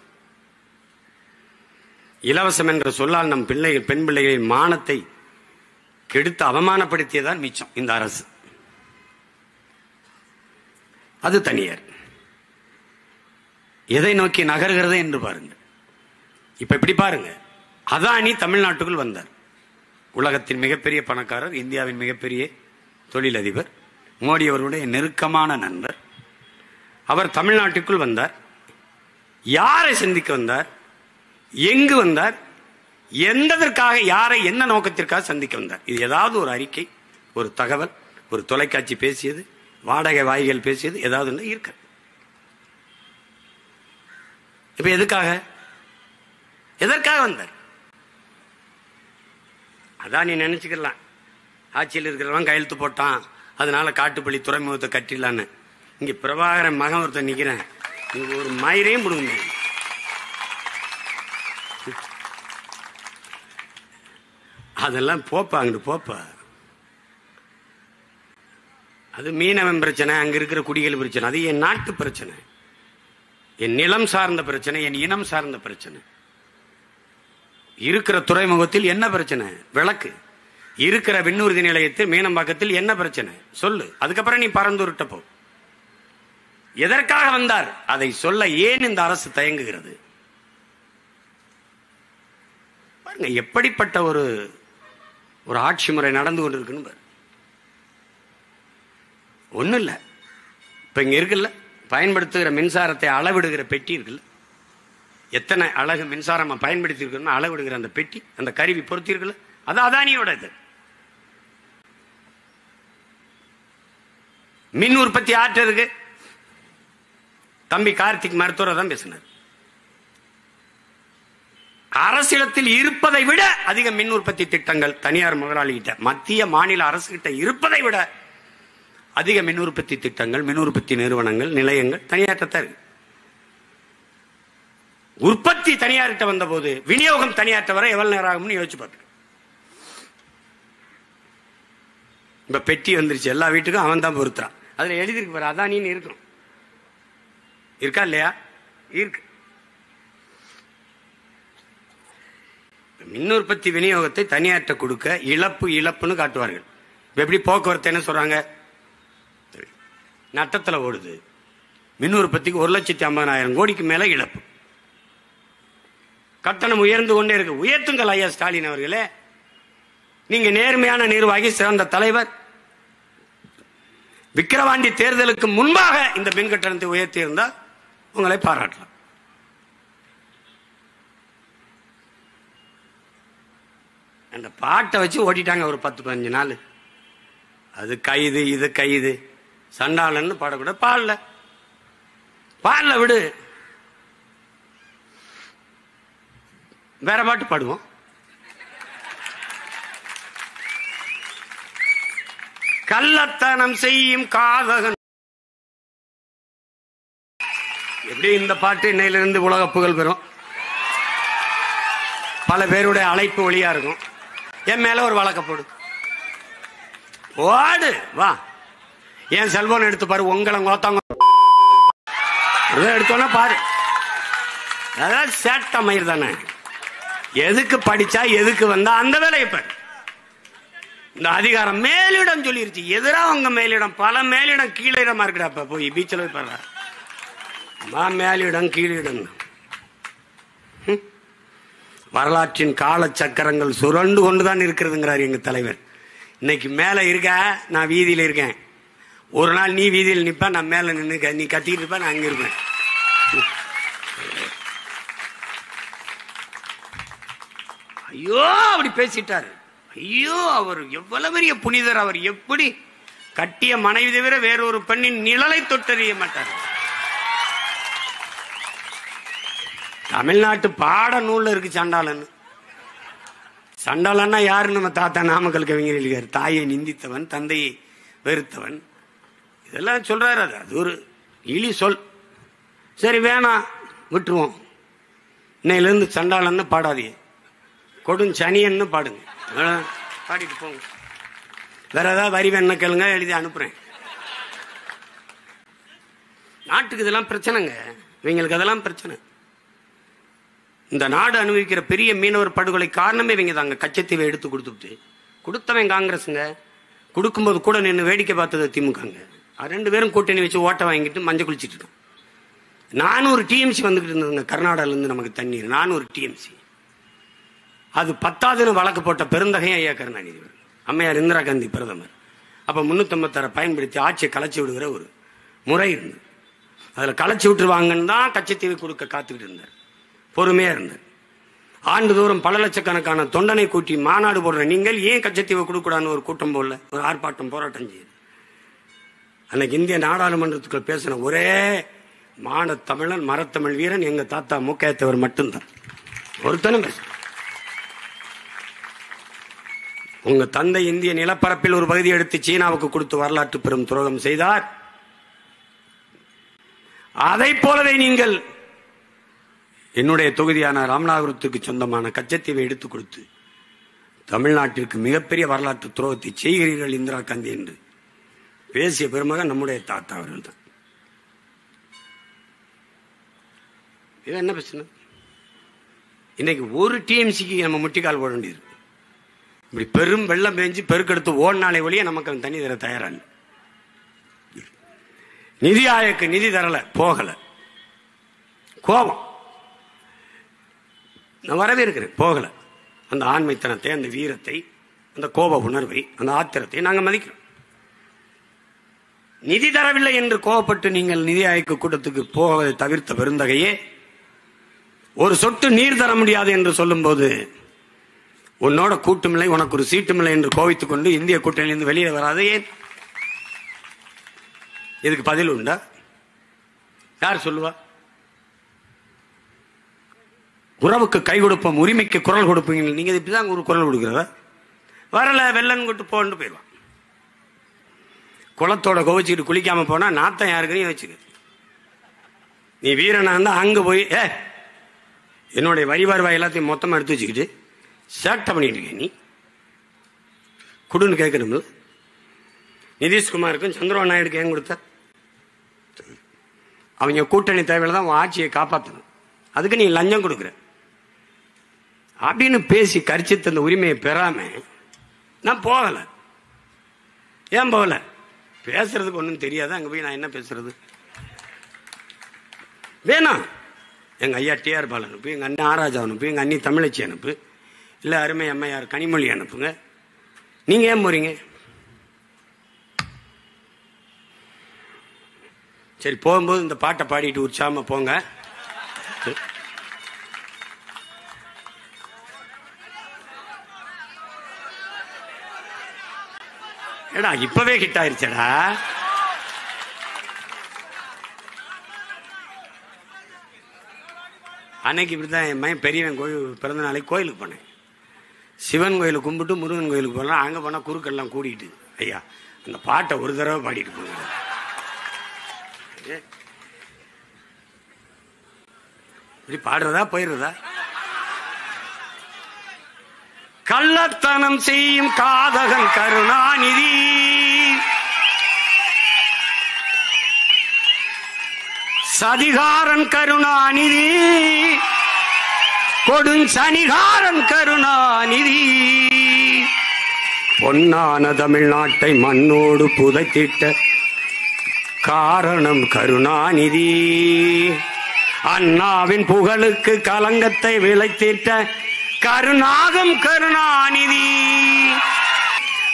இலவசம் என்ற சொல்லால் நம் பிள்ளைகள், பெண் பிள்ளைகளின் மானத்தை கெடுத்து அவமானப்படுத்தியதான் மிச்சம் இந்த அரசு. அது தனியார். எதை நோக்கி நகர்கிறது என்று பாருங்க. இப்ப இப்படி பாருங்க, அதானி தமிழ்நாட்டுக்குள் வந்தார். உலகத்தின் மிகப்பெரிய பணக்காரர், இந்தியாவின் மிகப்பெரிய தொழிலதிபர். மோடி அவருடைய நெருக்கமான நண்பர். அவர் தமிழ்நாட்டுக்குள் வந்தார். யாரை சந்திக்க வந்தார், எங்கு வந்தார், எந்ததற்காக, யாரை என்ன நோக்கத்திற்காக சந்திக்க வந்தார்? இது ஏதாவது ஒரு அறிக்கை, ஒரு தகவல், ஒரு தொலைக்காட்சி பேசியது, வாடகை வாய்கள் பேசியது ஏதாவது இருக்க? இப்ப எதற்காக வந்தார்? அதான் நீ நினைச்சுக்கலாம், ஆட்சியில் இருக்கிறவன் கையெழுத்து போட்டான், அதனால காட்டுப்பள்ளி துறைமுகத்தை கட்டிடலான்னு. இங்க பிரபாகரன் மகன் ஒருத்தர் நிக்கிறேன், நீங்க ஒரு மயிரையும் கொடுங்க. அதெல்லாம் போப்பா, அங்கிட்டு போப்பா. அது மீனவன் பிரச்சனை, அங்க இருக்கிற குடிகள் பிரச்சனை, அது என் நாட்டு பிரச்சனை, என் நிலம் சார்ந்த பிரச்சனை, என் இனம் சார்ந்த பிரச்சனை. இருக்கிற துறைமுகத்தில் என்ன பிரச்சனை? விளக்கு. இருக்கிற விண்ணூர்தி நிலையத்தில் மீனம்பாக்கத்தில் என்ன பிரச்சனை சொல்லு. அதுக்கப்புறம் நீ பரந்துருட்ட போ. எதற்காக வந்தார் அதை சொல்ல ஏன் இந்த அரசு தயங்குகிறது? பாருங்க எப்படிப்பட்ட ஒரு ஆட்சி முறை நடந்து கொண்டிருக்குன்னு. ஒன்னும் இல்ல, இப்ப இங்க இருக்குல்ல, பயன்படுத்துகிற மின்சாரத்தை அளவிடுகிற பெட்டி இருக்குல்ல, எத்தனை அழகு மின்சாரம் பயன்படுத்தி இருக்கணும் அளவிடுகிற அந்த பெட்டி, அந்த கருவி பொருத்தி இருக்குல்ல, அது அதானியோட. இது மின் உற்பத்தி ஆற்றுறதுக்கு தம்பி கார்த்திக் மருத்துவரை தான் பேசினார். அரசிடத்தில் இருப்பதை விட அதிக மின் உற்பத்தி திட்டங்கள் தனியார் முதலாளிகிட்ட, மத்திய மாநில அரசு கிட்ட இருப்பதை விட அதிக மின் உற்பத்தி திட்டங்கள், மின் உற்பத்தி நிறுவனங்கள், நிலையங்கள் தனியார்ட்ட இருக்கு. உற்பத்தி தனியார்கிட்ட வந்த போது விநியோகம் தனியார்ட்ட வர எவ்வளவு நேரம் ஆகும்னு யோசிச்சு பார்த்து. இப்ப பெட்டி வந்துருச்சு, எல்லா வீட்டுக்கும் அவன் தான் பொறுத்தான். அதுல எழுதிருக்கு பாரு, அதானின்னு இருக்கும். இருக்கா இல்லையா? இருக்கு. மின் உற்பத்தி விநியோகத்தை தனியார்ட்ட கொடுக்க இழப்புன்னு காட்டுவார்கள். எப்படி போக்குவரத்து என்ன சொல்றாங்க? நட்டத்தில் ஓடுது. மின் உற்பத்திக்கு 1,50,000 கோடிக்கு மேல இழப்பு. கட்டணம் உயர்ந்து கொண்டே இருக்கு. உயர்த்துங்கள் ஐயா ஸ்டாலின் அவர்களே, நீங்க நேர்மையான நிர்வாகி, சிறந்த தலைவர். விக்கிரவாண்டி தேர்தலுக்கு முன்பாக இந்த மின் கட்டணத்தை உயர்த்தி இருந்தால் உங்களை பாராட்டலாம். அந்த பாட்டை வச்சு ஓட்டிட்டாங்க ஒரு 10-15 நாள். அது கைது, இது கைது, சண்டாளன்னு பாடக்கூட பாடல விடு, வேற பாட்டு பாடுவோம். கள்ளத்தனம் செய்யும் காதகன். எப்படி இந்த பாட்டு இன்னையிலிருந்து உலக புகழ் பெறும். பல பேருடைய அழைப்பு ஒளியா இருக்கும். என் மேல ஒரு வழக்க போடு, ஓடு வா. என் செல்போன் எடுத்து பாரு, உங்களை கோத்தாங்க எடுத்தோன்னா பாரு. அதாவது சேட்ட மயிர் தானே. எதுக்கு படிச்சா எதுக்கு வந்தா அந்த வேலையை பாரு. இந்த அதிகாரம் மேலிடம் சொல்லிருச்சு. எதிரா உங்க மேலிடம், பல மேலிடம் கீழிடமா இருக்குடா. போய் பீச்சில் போய் பாரு, மேலிடம் கீழிடம். வரலாற்றின் கால சக்கரங்கள் சுரண்டு கொண்டுதான் இருக்கிறதுங்கிறார் எங்க தலைவர். இன்னைக்கு மேல இருக்க, நான் வீதியில இருக்கேன். ஒரு நாள் நீ வீதியில் நிப்ப, நான் மேல நின்று நீ கத்திட்டு இருப்ப, நான் அங்க இருப்பேன். ஐயோ அப்படி பேசிட்டாரு. ஐயோ அவர் எவ்வளவு பெரிய புனிதர். அவர் எப்படி கட்டிய மனைவி தவிர வேறொரு பெண்ணின் நிழலை தொட்டறிய மாட்டார். தமிழ்நாட்டு பாட நூல்ல இருக்கு சண்டாளன். சண்டாளன்னா யாரு? நம்ம தாத்தா நாமக்கல் கவிஞர் எழுதியார். தாயை நிந்தித்தவன், தந்தையை வெறுத்தவன், இதெல்லாம் சொல்றாரு. அது ஒரு இழி சொல். சரி வேணாம், விட்டுருவோம். இன்னையிலிருந்து சண்டாளன்னு பாடாதீங்க, கொடும் சனியன்னு பாடுங்க. பாடிட்டு போங்க. வேற ஏதாவது வரி வேணா கேளுங்க, எழுதி அனுப்புறேன். நாட்டுக்கு இதெல்லாம் பிரச்சனைங்க. இவங்களுக்கு அதெல்லாம் பிரச்சனை. இந்த நாடு அனுபவிக்கிற பெரிய மீனவர் படுகொலை காரணமே இவங்க தாங்க. கச்சத்தீவை எடுத்து கொடுத்தவன் காங்கிரஸுங்க. கொடுக்கும்போது கூட நின்று வேடிக்கை பார்த்தது திமுகங்க. 2 பேரும் கூட்டணி வச்சு ஓட்ட வாங்கிட்டு மஞ்சள் குளிச்சிட்டு இருக்கோம். 400 டிஎம்சி வந்துகிட்டு இருந்ததுங்க கர்நாடகால இருந்து நமக்கு தண்ணீர். 400 டிஎம்சி. அது 10வது வழக்கு போட்ட பெருந்தகையும் ஐயா கருணாநிதி, அம்மையார் இந்திரா காந்தி பிரதமர். அப்ப 356 பயன்படுத்தி ஆட்சியை கலைச்சி விடுகிற ஒரு முறை இருந்து அதுல கலைச்சி விட்டுருவாங்கன்னு தான் கச்சத்தீவு கொடுக்க காத்துக்கிட்டு இருந்தார். பொறுமையா இருந்தார். ஆண்டுதோறும் பல லட்சக்கணக்கான தொண்டனை கூட்டி மாநாடு போடுற நீங்கள் ஏன் கச்சத்தீவை கொடுக்கூடாதுன்னு ஒரு கூட்டம் போடல, ஒரு ஆர்ப்பாட்டம் போராட்டம் செய்யுது. அன்னைக்கு இந்திய நாடாளுமன்றத்துக்குள்ள பேசின ஒரே மான தமிழன் மரத்தமிழ் வீரன் எங்க தாத்தா மூக்கையத்தவர் மட்டும்தான். ஒருத்தனும் பேச. உங்க தந்தை இந்திய நிலப்பரப்பில் ஒரு பகுதி எடுத்து சீனாவுக்கு கொடுத்து வரலாற்று பெரும் துரோகம் செய்தார். அதை போலவே நீங்கள் என்னுடைய தொகுதியான ராமநாதபுரத்துக்கு சொந்தமான கச்சத்தீவை எடுத்துக் கொடுத்து தமிழ்நாட்டிற்கு மிகப்பெரிய வரலாற்று துரோகத்தை செய்கிறீர்கள் இந்திரா காந்தி என்று பேசிய பெருமகன் நம்முடைய தாத்தா அவர்கள் தான். இது என்ன பிரச்சனை? இன்னைக்கு ஒரு டிஎம்சிக்கு நம்ம முட்டிக்கால் போட வேண்டியது. இப்படி பெரும் வெள்ளம் பெஞ்சு பெருக்கெடுத்து ஓடினாலே ஒழிய நமக்கு தண்ணி தர தயாரான. நிதி ஆயோக்கு நிதி தரல, போகல. கோபம் நான் வரவேற்கிறேன், போகல. அந்த ஆண்மைத்தனத்தை, அந்த வீரத்தை, அந்த கோப உணர்வை, அந்த ஆத்திரத்தை நாங்கள் மதிக்கிறோம். நிதி தரவில்லை என்று கோபப்பட்டு நீங்கள் நிதி ஆயோக்கு கூட்டத்துக்கு போவதை தவிர்த்த பெருந்தகையே, ஒரு சொட்டு நீர் தர முடியாது என்று சொல்லும் போது உன்னோட கூட்டுமில்லை, உனக்கு ஒரு சீட்டுமில்லை என்று கோவித்துக் கொண்டு இந்திய கூட்டணியிலிருந்து வெளியே வராது ஏன்? இதுக்கு பதில் உண்டா? யார் சொல்லுவா? உறவுக்கு கை கொடுப்போம், உரிமைக்கு குரல் கொடுப்பீங்க. நீங்க இப்படிதான் ஒரு குரல் கொடுக்கிறதா? வரல வெள்ளன் கொட்டு போன்னு போயிடுவான். குளத்தோட கோவிச்சுக்கிட்டு குளிக்காம போனா நாத்தம் யாருக்குன்னு வச்சுக்க. நீ வீரனா இருந்தா அங்க போய் என்னுடைய வரி வருவாய் எல்லாத்தையும் மொத்தமா எடுத்து வச்சுக்கிட்டு சேட்டை பண்ணிட்டு இருக்க. நீ குடுன்னு கேட்கணும்ல. நிதிஷ்குமாருக்கும் சந்திரபாபு நாயுடுக்கு ஏன் கொடுத்த? அவங்க கூட்டணி தேவையில்லை தான் ஆட்சியை காப்பாற்றணும், அதுக்கு நீ லஞ்சம் கொடுக்குற அப்படின்னு பேசி கரிச்சித்த அந்த உரிமையை பெறாம நான் போகல. ஏன் போகல? பேசுறதுக்கு ஒன்றும் தெரியாது. அங்கே போய் நான் என்ன பேசுறது? வேணாம். எங்க ஐயா டிஆர் பால் அனுப்பு, எங்க அண்ணன் ஆராஜா அனுப்பு, எங்க அண்ணி தமிழச்சி அனுப்பு, இல்ல அருமை அம்மையார் கனிமொழி அனுப்புங்க. நீங்க ஏன் போறீங்க? சரி, போகும்போது இந்த பாட்டை பாடிட்டு உற்சாகமா போங்க. ஏடா இப்பவே ஹிட் ஆயிருச்சடா. அன்னைக்கு இப்படிதான் என் மையன் பெரியவன் கோயில் பிறந்த நாளைக்கு கோயிலுக்கு போனேன். சிவன் கோயிலுக்கு கும்பிட்டு முருகன் கோயிலுக்கு போகலாம். அங்கே போனால் குறுக்கெல்லாம் கூடிட்டு ஐயா அந்த பாட்டை ஒரு தடவை பாடிட்டு போங்க. இப்படி பாடுறதா போயிடுறதா? கள்ளத்தனம் செய்யும் காதகன் கருணாநிதி, சதிகாரன் கருணாநிதி, கொடுஞ்சனிகாரன் கருணாநிதி, பொன்னான தமிழ்நாட்டை மண்ணோடு புதைத்திட்ட காரணம் கருணாநிதி, அண்ணாவின் புகழுக்கு கலங்கத்தை விளைத்திட்ட கருணாகம் கருணாநிதி,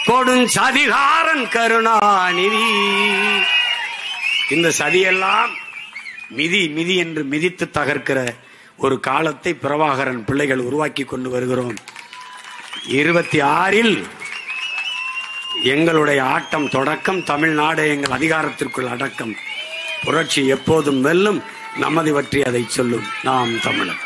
கொடுஞ்சதிகாரன் கருணாநிதி. இந்த சதியெல்லாம் மிதி மிதி என்று மிதித்து தகர்க்கிற ஒரு காலத்தை பிரபாகரன் பிள்ளைகள் உருவாக்கி கொண்டு வருகிறோம். 26 எங்களுடைய ஆட்டம் தொடக்கம். தமிழ்நாடு எங்கள் அதிகாரத்திற்குள் அடக்கம். புரட்சி எப்போதும் வெல்லும். நமது பற்றி அதை சொல்லும் நாம் தமிழர்.